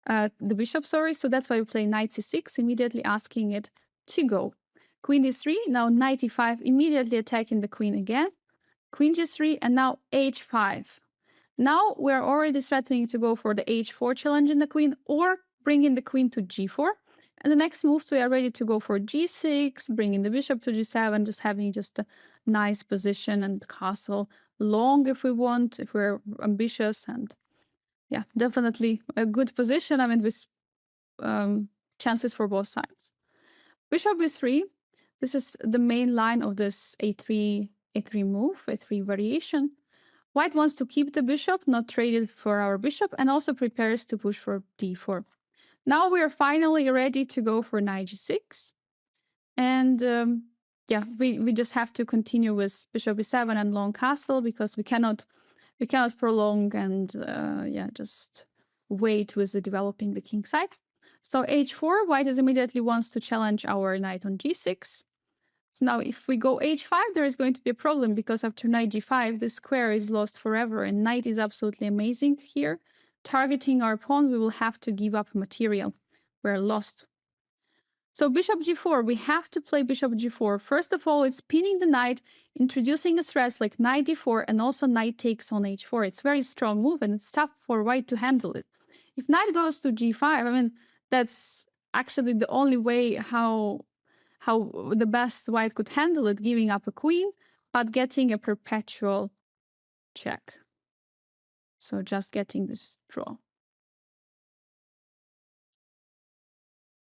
the bishop, sorry. So that's why we play knight c6, immediately asking it to go. Queen d3, now knight e5, immediately attacking the queen again. Queen g3, and now h5. Now we're already threatening to go for the h4, challenging the queen, or bringing the queen to g4. And the next moves, we are ready to go for g6, bringing the bishop to g7, just having just a nice position and castle long if we want, if we're ambitious. And yeah, definitely a good position. I mean, with chances for both sides. Bishop b3, this is the main line of this a3 move, a3 variation. White wants to keep the bishop, not trade it for our bishop, and also prepares to push for d4. Now we are finally ready to go for knight g6. And yeah, we just have to continue with bishop e7 and long castle, because we cannot prolong and yeah, just wait with the developing the king side. So h4, white is immediately wants to challenge our knight on g6. So now if we go h5, there is going to be a problem, because after knight g5, the square is lost forever, and knight is absolutely amazing here. Targeting our pawn, we will have to give up material. We're lost. So bishop g4, we have to play bishop g4. First of all, it's pinning the knight, introducing a threat like knight d4, and also knight takes on h4. It's a very strong move, and it's tough for white to handle it. If knight goes to g5, I mean, that's actually the only way how the best white could handle it, giving up a queen, but getting a perpetual check. So just getting this draw.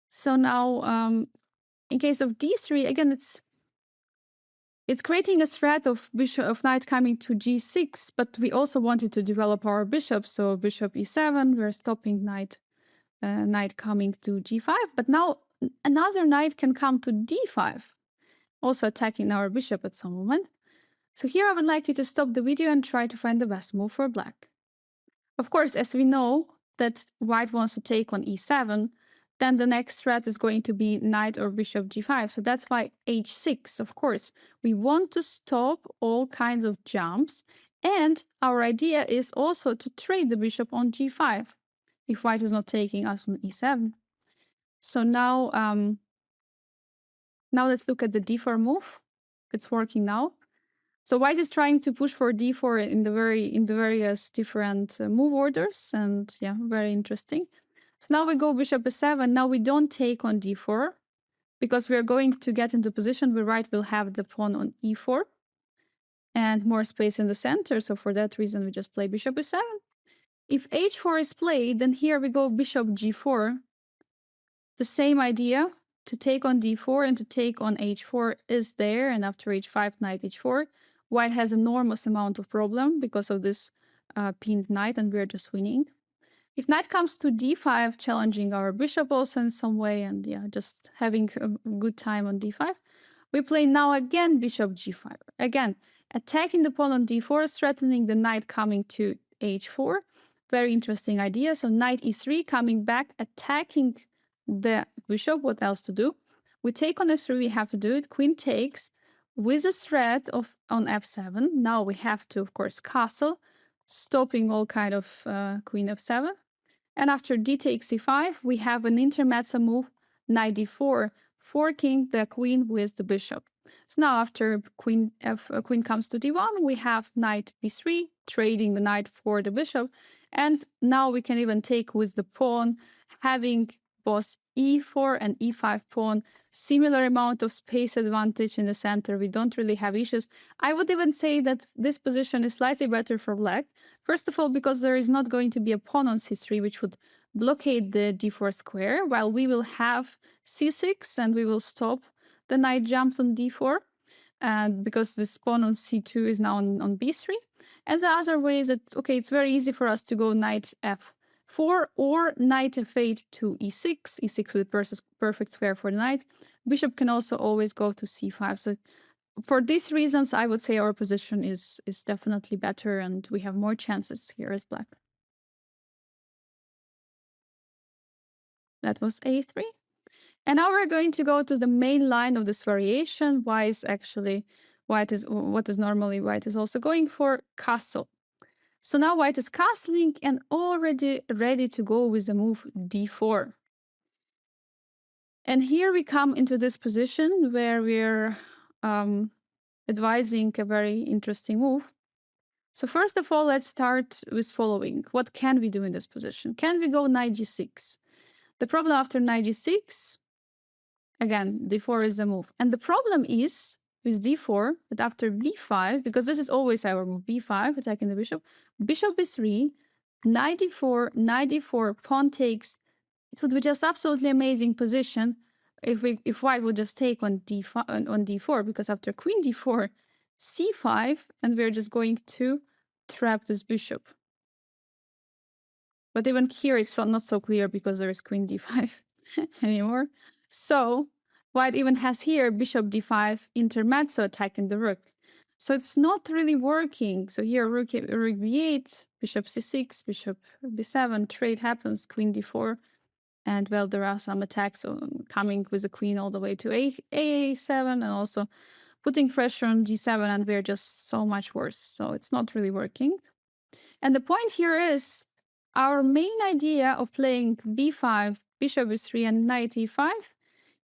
So now, in case of d3, again, it's creating a threat of knight coming to g6, but we also wanted to develop our bishop. So bishop e7, we're stopping knight coming to g5, but now another knight can come to d5, also attacking our bishop at some moment. So here I would like you to stop the video and try to find the best move for black. Of course, as we know that white wants to take on e7, then the next threat is going to be knight or bishop g5. So that's why h6, of course. We want to stop all kinds of jumps. And our idea is also to trade the bishop on g5 if white is not taking us on e7. So now, now let's look at the d4 move. It's working now. So white is trying to push for d4 in the various different move orders, and yeah, very interesting. So now we go bishop e7. Now we don't take on d4, because we are going to get into position where white will have the pawn on e4 and more space in the center. So for that reason, we just play bishop e7. If h4 is played, then here we go bishop g4. The same idea, to take on d4 and to take on h4 is there, and after h5, knight h4. White has enormous amount of problem because of this pinned knight, and we're just winning. If knight comes to d5, challenging our bishop also in some way, and yeah, just having a good time on d5, we play now again bishop g5. Again, attacking the pawn on d4, threatening the knight coming to h4. Very interesting idea. So knight e3 coming back, attacking the bishop. What else to do? We take on f3, we have to do it. Queen takes with a threat of on f7. Now we have to, of course, castle, stopping all kind of queen f7. And after d takes c5, we have an intermezzo move, knight d4, forking the queen with the bishop. So now after queen comes to d1, we have knight b3, trading the knight for the bishop. And now we can even take with the pawn, having both e4 and e5 pawn, similar amount of space advantage in the center. We don't really have issues. I would even say that this position is slightly better for black. First of all, because there is not going to be a pawn on c3, which would blockade the d4 square, while we will have c6 and we will stop the knight jump on d4, and because this pawn on c2 is now on b3. And the other way is that, okay, it's very easy for us to go knight f4 or knight f8 to e6. E6 is the perfect square for the knight. Bishop can also always go to c5. So for these reasons, I would say our position is definitely better and we have more chances here as black. That was a3. And now we're going to go to the main line of this variation. What is normally white is also going for castle. So now white is castling and already ready to go with the move d4. And here we come into this position where we're advising a very interesting move. So first of all, let's start with following. What can we do in this position? Can we go knight g6? The problem after knight g6, again, d4 is the move. And the problem is with d4 that after b5, because this is always our move, b5, attacking the bishop b3, knight d4, pawn takes. It would be just absolutely amazing position if white would just take on d4, because after queen d4, c5, and we're just going to trap this bishop. But even here it's not so clear because there is queen d5 anymore. So white even has here bishop d5 intermezzo attacking the rook. So it's not really working. So here rook b8, bishop c6, bishop b7, trade happens, queen d4. And well, there are some attacks coming with the queen all the way to a7 and also putting pressure on g7, and we're just so much worse. So it's not really working. And the point here is our main idea of playing b5, bishop b3, and knight e5,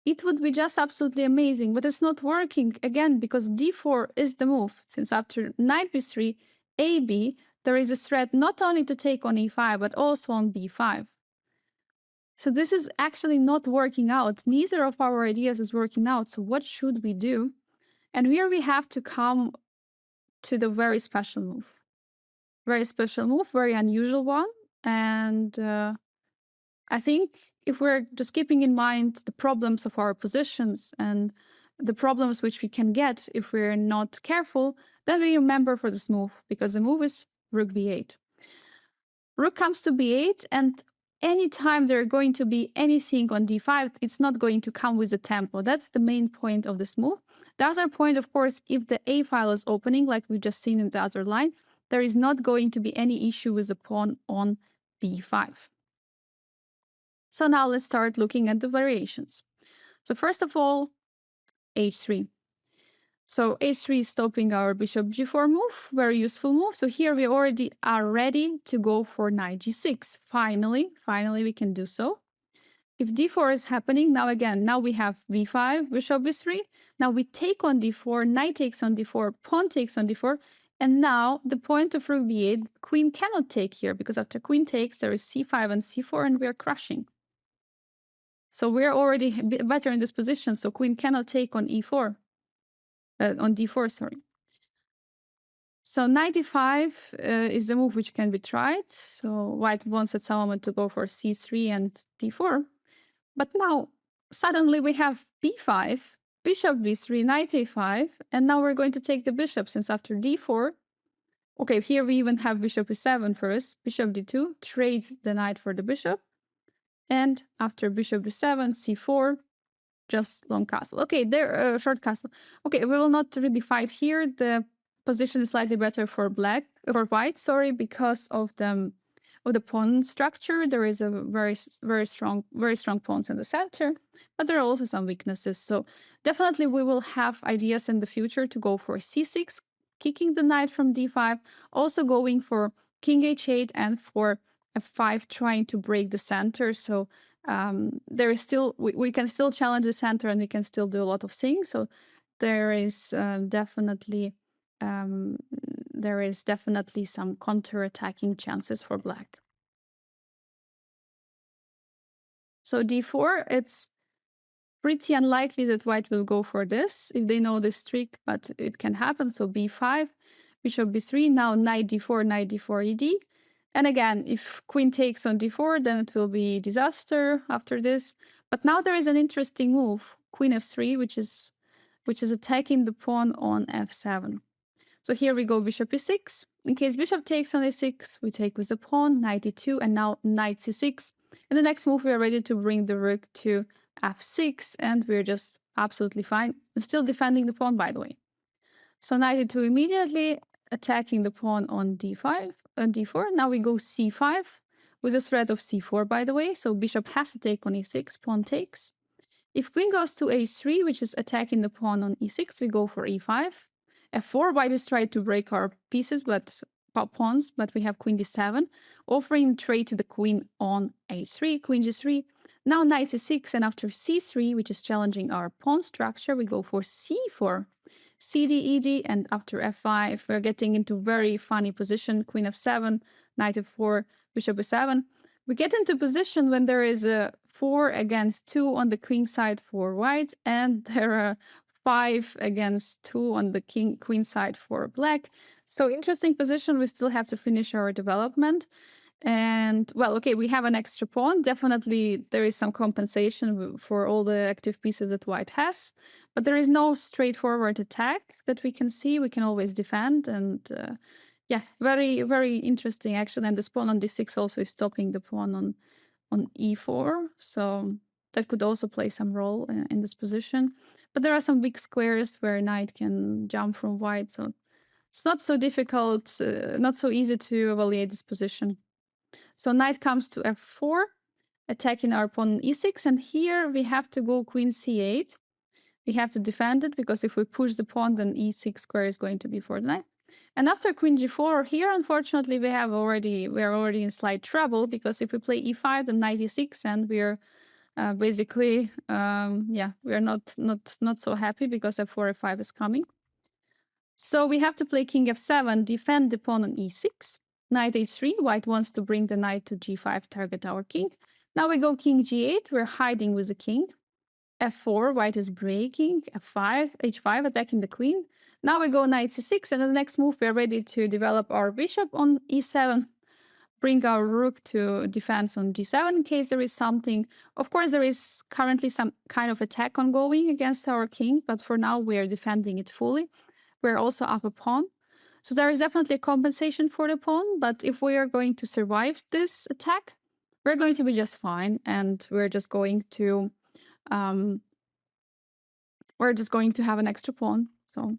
it would be just absolutely amazing, but it's not working again because d4 is the move. Since after knight b3, ab, there is a threat not only to take on e5, but also on b5. So this is actually not working out. Neither of our ideas is working out. So what should we do? And here we have to come to the very special move. Very special move, very unusual one. And I think if we're just keeping in mind the problems of our positions and the problems which we can get if we're not careful, then we remember for this move, because the move is rook b8. Rook comes to b8, and anytime there's going to be anything on d5, it's not going to come with a tempo. That's the main point of this move. The other point, of course, if the a file is opening, like we've just seen in the other line, there is not going to be any issue with the pawn on b5. So now let's start looking at the variations. So first of all, h3. So h3 is stopping our bishop g4 move, very useful move. So here we already are ready to go for knight g6. Finally we can do so. If d4 is happening, now we have b5, bishop b3. Now we take on d4, knight takes on d4, pawn takes on d4. And now the point of rook b8, queen cannot take here, because after queen takes, there is c5 and c4, and we are crushing. So we're already better in this position, so queen cannot take on e4. On d4, sorry. So knight e5 is the move which can be tried. So white wants at some moment to go for c3 and d4. But now, suddenly we have b5, bishop b3, knight a5, and now we're going to take the bishop, since after d4, okay, here we even have bishop e7 first, bishop d2, trade the knight for the bishop, and after bishop b7, c4, just long castle. Okay, there, short castle. Okay, we will not really fight here. The position is slightly better for white, sorry, because of the pawn structure. There is a very strong pawns in the center, but there are also some weaknesses. So definitely we will have ideas in the future to go for c6, kicking the knight from d5, also going for king h8 and for f5, trying to break the center. So there is still, we can still challenge the center and we can still do a lot of things. So there is definitely some counter-attacking chances for black. So d4, it's pretty unlikely that white will go for this if they know this trick, but it can happen. So b5, bishop b3, now knight d4, ed. And again, if queen takes on d4, then it will be disaster after this. But now there is an interesting move, queen f3, which is attacking the pawn on f7. So here we go bishop e6. In case bishop takes on a6, we take with the pawn, knight e2, and now knight c6. In the next move, we are ready to bring the rook to f6, and we're just absolutely fine. Still defending the pawn, by the way. So knight e2 immediately, attacking the pawn on d5, d4. Now we go c5, with a threat of c4, by the way. So bishop has to take on e6, pawn takes. If queen goes to a3, which is attacking the pawn on e6, we go for e5. f4, white is trying to break our pieces, but pawns, but we have queen d7, offering trade to the queen on a3, queen g3. Now knight c6, and after c3, which is challenging our pawn structure, we go for c4, cd, ed, and after f5, we're getting into very funny position, queen f7, knight f4, bishop e7. We get into position when there is a 4 against 2 on the queen side for white, and there are 5 against 2 on the queen side for black. So interesting position. We still have to finish our development. And well, okay, we have an extra pawn. Definitely there is some compensation for all the active pieces that white has, but there is no straightforward attack that we can see. We can always defend, and yeah, very, very interesting action. And this pawn on d6 also is stopping the pawn on e4. So that could also play some role in this position. But there are some big squares where knight can jump from white. So it's not so difficult, not so easy to evaluate this position. So knight comes to f4, attacking our pawn on e6. And here we have to go queen c8. We have to defend it, because if we push the pawn, then e6 square is going to be for the knight. And after queen g4, here, unfortunately, we are already in slight trouble, because if we play e5, then knight e6, and we're basically, yeah, we are not so happy, because f4, f5 is coming. So we have to play king f7, defend the pawn on e6. Knight h3, white wants to bring the knight to g5, target our king. Now we go king g8, we're hiding with the king. f4, white is breaking, f5, h5, attacking the queen. Now we go knight c6, and in the next move we're ready to develop our bishop on e7, bring our rook to defense on g7 in case there is something. Of course, there is currently some kind of attack ongoing against our king, but for now we are defending it fully. We're also up a pawn. So there is definitely a compensation for the pawn, but if we are going to survive this attack, we're going to be just fine, and we're just going to have an extra pawn. So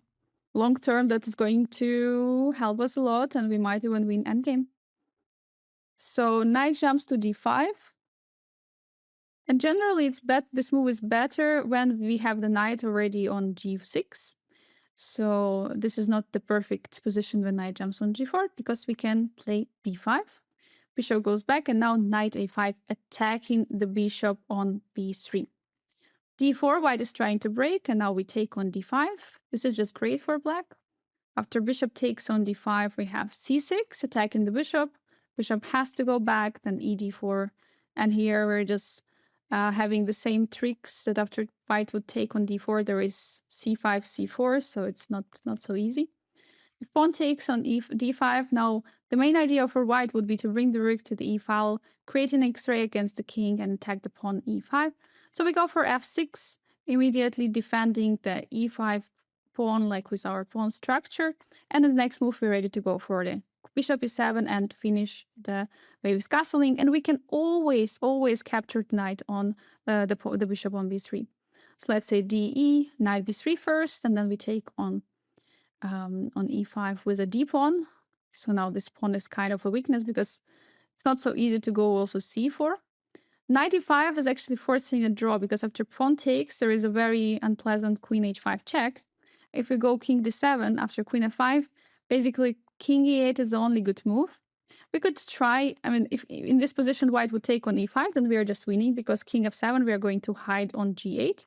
long term, that is going to help us a lot, and we might even win endgame. So knight jumps to d5. And generally, this move is better when we have the knight already on g6. So this is not the perfect position when knight jumps on g4, because we can play b5. Bishop goes back, and now knight a5, attacking the bishop on b3. d4, white is trying to break, and now we take on d5. This is just great for black. After bishop takes on d5, we have c6, attacking the bishop. Bishop has to go back, then ed4. And here we're just having the same tricks that after white would take on d4, there is c5, c4, so it's not so easy. If pawn takes on d5, now the main idea for white would be to bring the rook to the e file, create an X-ray against the king, and attack the pawn e5. So we go for f6, immediately defending the e5 pawn, like with our pawn structure. And in the next move, we're ready to go for the bishop e7 and finish the way with castling. And we can always capture the knight on the bishop on b3. So let's say de, knight b3 first, and then we take on e5 with a d pawn. So now this pawn is kind of a weakness, because it's not so easy to go also c4. Knight e5 is actually forcing a draw, because after pawn takes, there is a very unpleasant queen h5 check. If we go king d7 after queen f5, basically king e8 is the only good move. We could try, I mean, if in this position white would take on e5, then we are just winning, because king f7, we are going to hide on g8.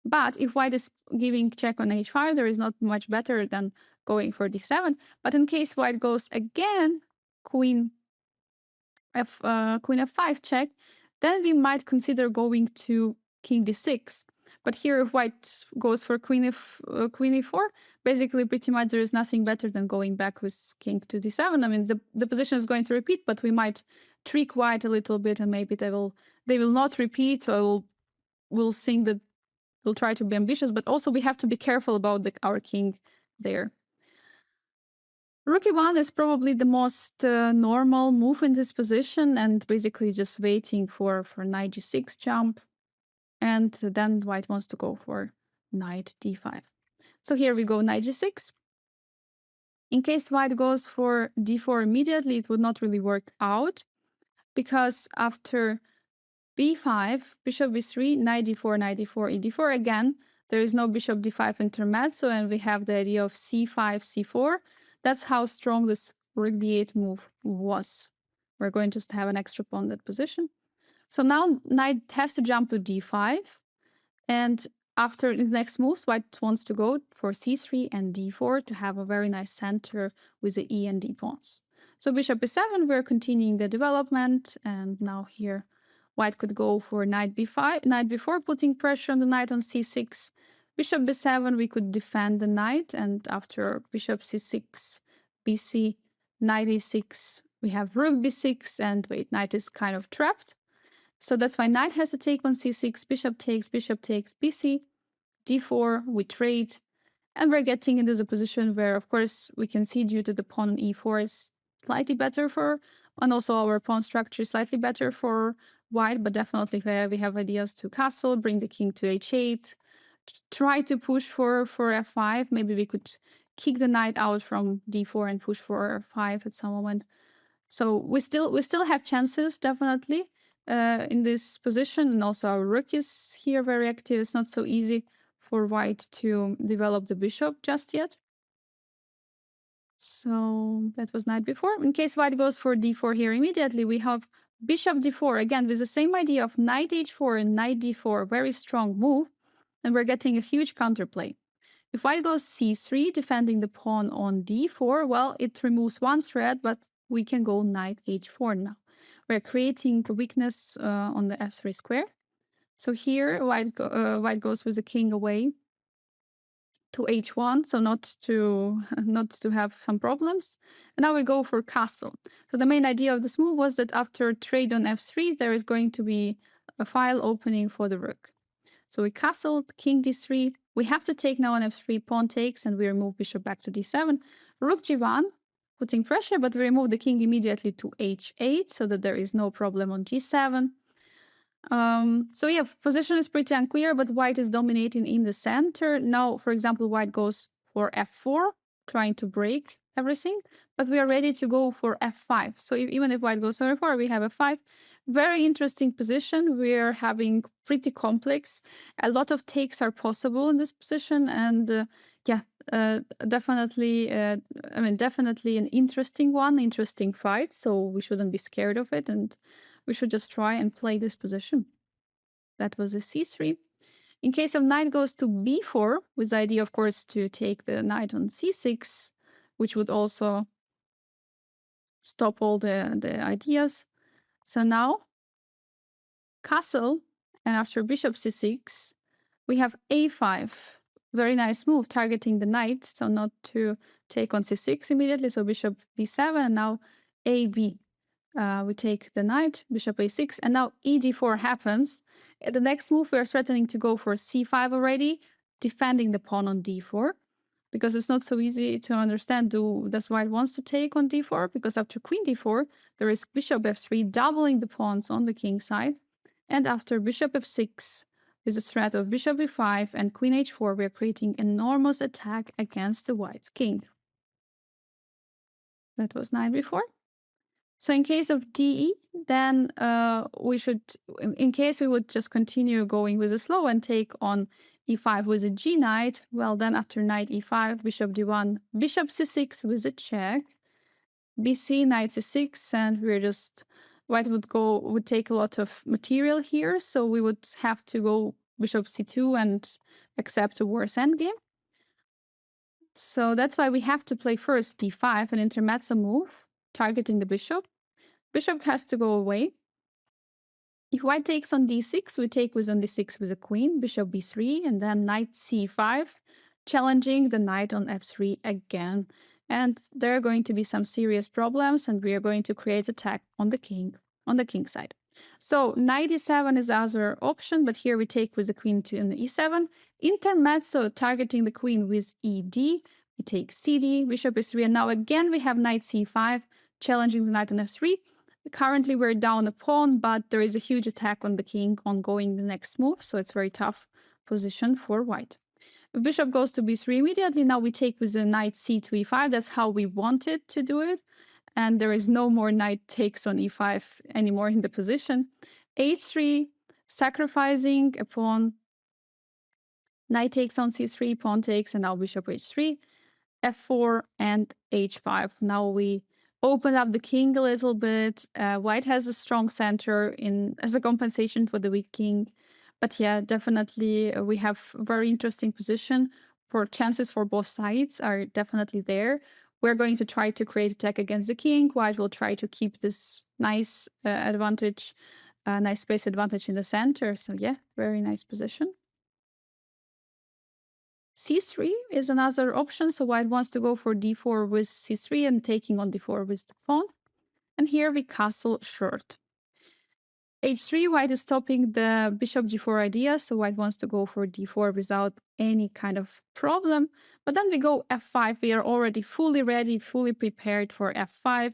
But if white is giving check on h5, there is not much better than going for d7. But in case white goes again, queen f5 check, then we might consider going to king d6. But here, if white goes for queen e4, basically pretty much there is nothing better than going back with king to d7. I mean, the position is going to repeat, but we might trick white a little bit, and maybe they will not repeat. So we'll think that we'll try to be ambitious, but also we have to be careful about our king there. Rook e1 is probably the most normal move in this position, and basically just waiting for knight g6 jump. And then white wants to go for knight d5. So here we go, knight g6. In case white goes for d4 immediately, it would not really work out, because after b5, bishop b3, knight d4, knight d4, e d4 again, there is no bishop d5 intermezzo, and we have the idea of c5, c4. That's how strong this rook b8 move was. We're going to just have an extra pawn in that position. So now knight has to jump to d5, and after the next moves, white wants to go for c3 and d4 to have a very nice center with the e and d pawns. So bishop e7, we're continuing the development, and now here white could go for knight b5, knight b4, putting pressure on the knight on c6. Bishop b7, we could defend the knight, and after bishop c6, bc, knight e6, we have rook b6, and wait, knight is kind of trapped. So that's why knight has to take on c6, bishop takes, bc, d4, we trade, and we're getting into the position where, of course, we can see due to the pawn on e4 is slightly better for, and also our pawn structure is slightly better for white, but definitely we have ideas to castle, bring the king to h8, try to push for f5. Maybe we could kick the knight out from d4 and push for f5 at some moment. So we still have chances, definitely, in this position, and also our rook is here very active. It's not so easy for white to develop the bishop just yet. So that was knight b4. In case white goes for d4 here immediately, we have bishop d4, again with the same idea of knight h4 and knight d4, very strong move, and we're getting a huge counterplay. If white goes c3, defending the pawn on d4, well, it removes one threat, but we can go knight h4 now. We're creating a weakness on the f3 square. So here, white goes with the king away to h1, so not to have some problems. And now we go for castle. So the main idea of this move was that after trade on f3, there is going to be a file opening for the rook. So we castled, king d3. We have to take now on f3, pawn takes, and we remove bishop back to d7. Rook g1, putting pressure, but we remove the king immediately to h8 so that there is no problem on g7. So yeah, position is pretty unclear, but white is dominating in the center. Now, for example, white goes for f4, trying to break everything, but we are ready to go for f5. So even if white goes for f4, we have f5. Very interesting position. We're having pretty complex. A lot of takes are possible in this position, and definitely an interesting one, interesting fight. So we shouldn't be scared of it, and we should just try and play this position. That was a c3. In case of knight goes to b4, with the idea, of course, to take the knight on c6, which would also stop all the ideas. So now, castle, and after bishop c6, we have a5. Very nice move, targeting the knight, so not to take on c6 immediately. So bishop b7, and now ab. We take the knight, bishop a6, and now e d4 happens. At the next move, we are threatening to go for c5 already, defending the pawn on d4, because it's not so easy to understand, does white wants to take on d4? Because after queen d4, there is bishop f3, doubling the pawns on the king side. And after bishop f6, with the threat of bishop e5 and queen h4, we are creating enormous attack against the white's king. That was knight b4. So in case of DE, then we should, in case we would just continue going with the slow and take on e5 with a g knight, well, then after knight e5, bishop d1, bishop c6 with a check, bc, knight c6, and we're just, white would take a lot of material here, so we would have to go bishop c2 and accept a worse endgame. So that's why we have to play first d5, an intermezzo move, targeting the bishop. Bishop has to go away. If white takes on d6, we take with on d6 with a queen, bishop b3, and then knight c5, challenging the knight on f3 again. And there are going to be some serious problems, and we are going to create attack on the king side. So knight e7 is the other option, but here we take with the queen to an e7. Intermezzo, targeting the queen with ed. We take cd, bishop e3, and now again we have knight c5, challenging the knight on f3. Currently, we're down a pawn, but there is a huge attack on the king ongoing the next move, so it's very tough position for white. If bishop goes to b3 immediately, now we take with the knight c to e5. That's how we wanted to do it. And there is no more knight takes on e5 anymore in the position. h3, sacrificing a pawn. Knight takes on c3, pawn takes, and now bishop h3. f4 and h5. Now we open up the king a little bit. White has a strong center as a compensation for the weak king. But yeah, definitely we have very interesting position. For chances for both sides are definitely there. We're going to try to create attack against the king. White will try to keep this nice advantage, nice space advantage in the center. So yeah, very nice position. c3 is another option, so white wants to go for d4 with c3 and taking on d4 with the pawn. And here we castle short. h3, white is stopping the bishop g4 idea, so white wants to go for d4 without any kind of problem. But then we go f5, we are already fully ready, fully prepared for f5.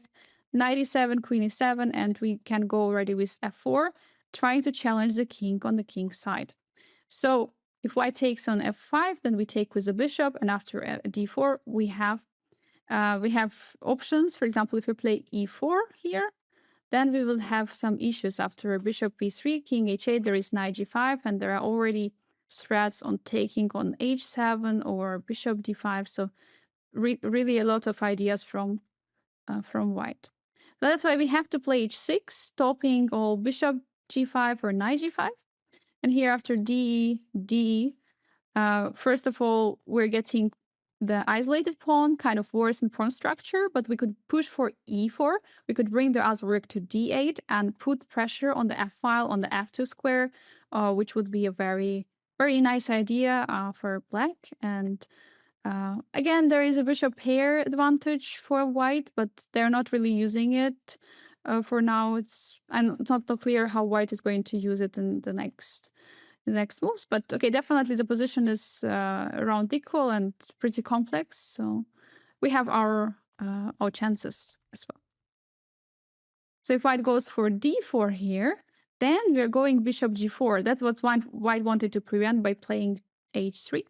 Knight e7, queen e7, and we can go already with f4, trying to challenge the king on the king side. So if white takes on f5, then we take with the bishop, and after d4, we have options. For example, if we play e4 here, then we will have some issues after bishop b3, king h8, there is knight g5, and there are already threats on taking on h7 or bishop d5. So really a lot of ideas from white. So that's why we have to play h6, stopping all bishop g5 or knight g5. And here after d, first of all, we're getting the isolated pawn, kind of worsen pawn structure, but we could push for e4. We could bring the other rook to d8 and put pressure on the f file on the f2 square, which would be a very, very nice idea for black. And again, there is a bishop pair advantage for white, but they're not really using it for now. It's not clear how white is going to use it in the next moves. But okay, definitely the position is around equal and pretty complex. So we have our chances as well. So if white goes for d4 here, then we're going bishop g4. That's what white wanted to prevent by playing h3.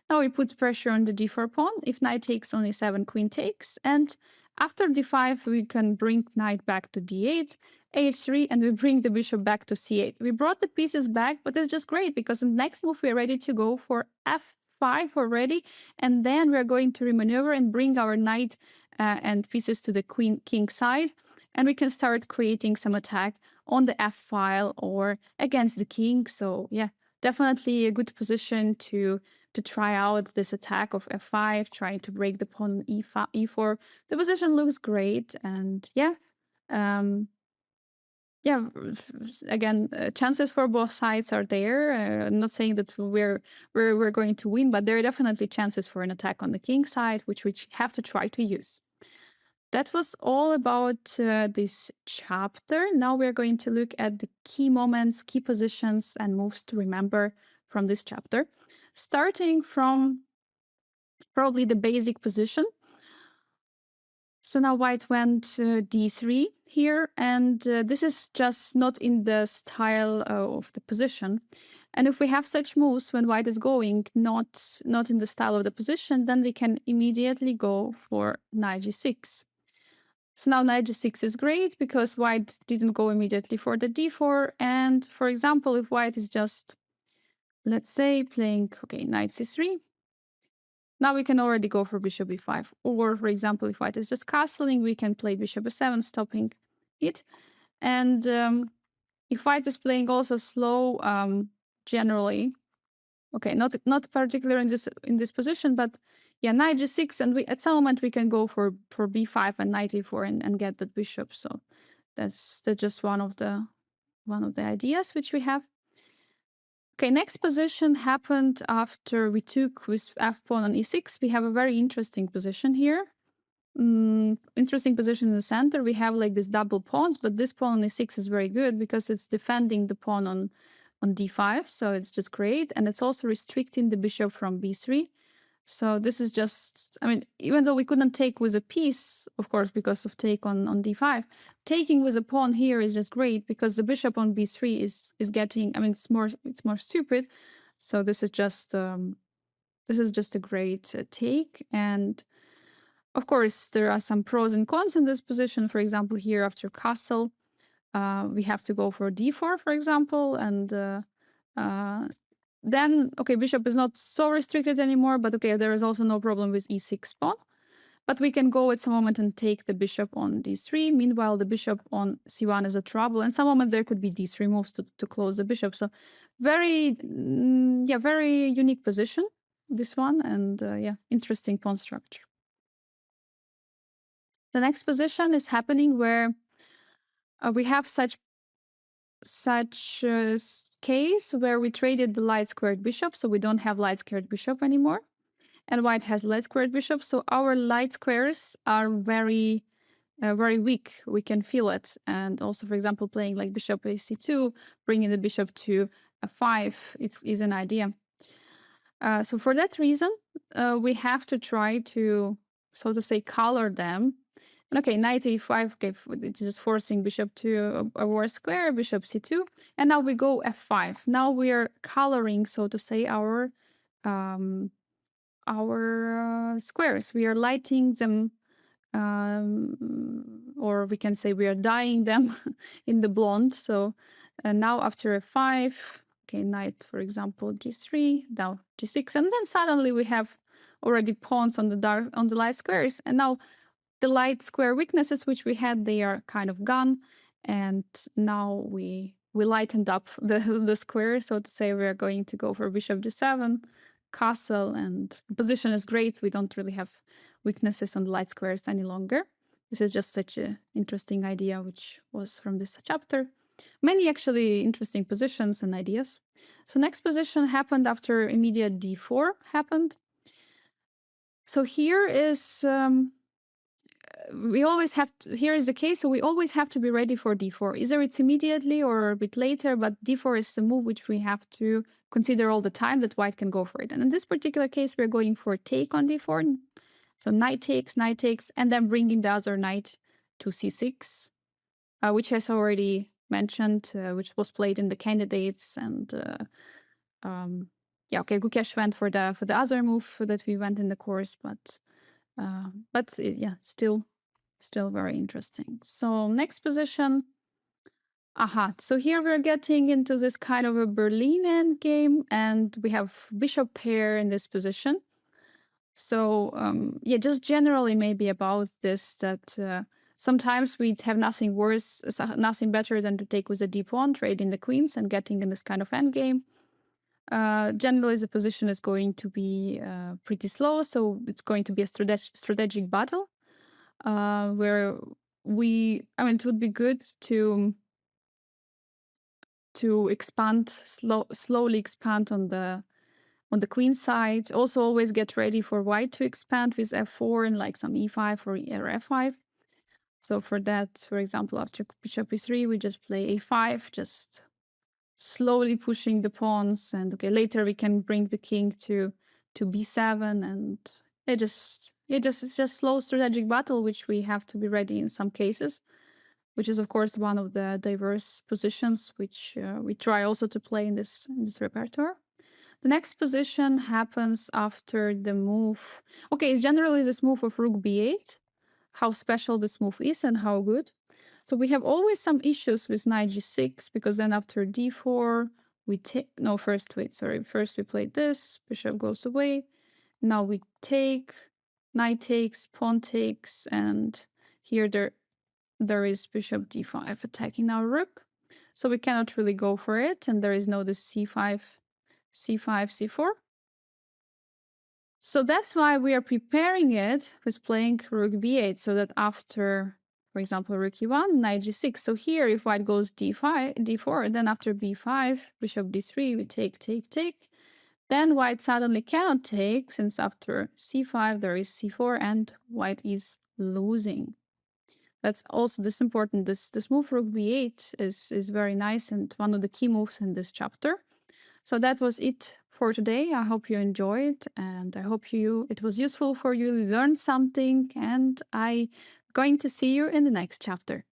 Now we put pressure on the d4 pawn. If knight takes on e7, queen takes. And after d5, we can bring knight back to d8, h3, and we bring the bishop back to c8. We brought the pieces back, but it's just great because in the next move, we're ready to go for f5 already. And then we're going to remaneuver and bring our knight and pieces to the king side. And we can start creating some attack on the f file or against the king. So yeah, definitely a good position to try out this attack of f5, trying to break the pawn on e4. The position looks great, and yeah, again, chances for both sides are there. I'm not saying that we're going to win, but there are definitely chances for an attack on the king side, which we have to try to use. That was all about this chapter. Now we're going to look at the key moments, key positions, and moves to remember from this chapter, starting from probably the basic position. So now white went d3 here, and this is just not in the style of the position. And if we have such moves when white is going not in the style of the position, then we can immediately go for knight g6. So now knight g6 is great because white didn't go immediately for the d4. And for example, if white is just, let's say, playing, okay, knight c3, now we can already go for bishop b5. Or for example, if white is just castling, we can play bishop b7, stopping it. And if white is playing also slow, generally, okay, not particular in this position, but yeah, knight g6, and at some moment we can go for b5 and knight a4 and get that bishop. So that's just one of the one of the ideas which we have. Okay, next position happened after we took with f pawn on e6. We have a very interesting position here. Interesting position in the center. We have like this double pawns, but this pawn on e6 is very good because it's defending the pawn on d5, so it's just great, and it's also restricting the bishop from b3. So this is just, I mean, even though we couldn't take with a piece, of course, because of take on d5, taking with a pawn here is just great because the bishop on b3 is getting, I mean, it's more stupid. So this is just a great take. And of course, there are some pros and cons in this position. For example, here after castle, we have to go for d4, for example, and then, okay, bishop is not so restricted anymore, but okay, there is also no problem with e6 pawn. But we can go at some moment and take the bishop on d3. Meanwhile, the bishop on c1 is a trouble. And some moment there could be d3 moves to close the bishop. So very, very unique position, this one. And yeah, interesting pawn structure. The next position is happening where we have such case where we traded the light squared bishop, so we don't have light squared bishop anymore, and white has light squared bishop, so our light squares are very weak. We can feel it. And also, for example, playing like bishop ac2, bringing the bishop to f5, is an idea. So for that reason, we have to try to, so to say, color them. And okay, knight a5, okay, it's just forcing bishop to a war square, bishop c2, and now we go f5. Now we are coloring, so to say, our squares. We are lighting them, or we can say we are dyeing them in the blonde. So now after f5, okay, knight, for example, g3, now g6, and then suddenly we have already pawns on the light squares, and now the light square weaknesses which we had, they are kind of gone, and now we lightened up the square, so to say. We are going to go for bishop g7, castle, and the position is great. We don't really have weaknesses on the light squares any longer. This is just such an interesting idea which was from this chapter. Many actually interesting positions and ideas. So next position happened after immediate d4 happened. So here is we always have to, here is the case, so we always have to be ready for d4. Either it's immediately or a bit later, but d4 is a move which we have to consider all the time that white can go for it. And in this particular case, we're going for take on d4. So knight takes, and then bringing the other knight to c6, which has already mentioned, which was played in the candidates. And yeah, okay, Gukesh went for the other move that we went in the course, but yeah, still very interesting. So next position. So here we're getting into this kind of a Berlin endgame, and we have bishop pair in this position. So yeah, just generally maybe about this, that sometimes we have nothing worse, nothing better than to take with a d pawn, trading the queens and getting in this kind of endgame. Generally, the position is going to be pretty slow, so it's going to be a strategic battle. Where it would be good to expand, slowly expand on the queen side. Also, always get ready for white to expand with f4 and like some e5 or f5. So for that, for example, after bishop e3, we just play a5, just slowly pushing the pawns, and okay, later we can bring the king to b7, and it's just slow strategic battle, which we have to be ready in some cases, which is of course one of the diverse positions which we try also to play in this repertoire. The next position happens after the move. Okay, it's generally this move of rook b8, how special this move is and how good. So we have always some issues with knight g6, because then after d4, we take, no, first we played this, bishop goes away. Now we take, knight takes, pawn takes, and here there is bishop d5 attacking our rook. So we cannot really go for it, and there is no this c5, c4. So that's why we are preparing it with playing rook b8, so that after, For example, rook e1, knight g6. So here, if white goes d5, d4, then after b5, bishop d3, we take, take, take. Then white suddenly cannot take, since after c5 there is c4 and white is losing. That's also this important. This move rook b8 is very nice and one of the key moves in this chapter. So that was it for today. I hope you enjoyed and I hope it was useful for you, learned something, and I'm going to see you in the next chapter.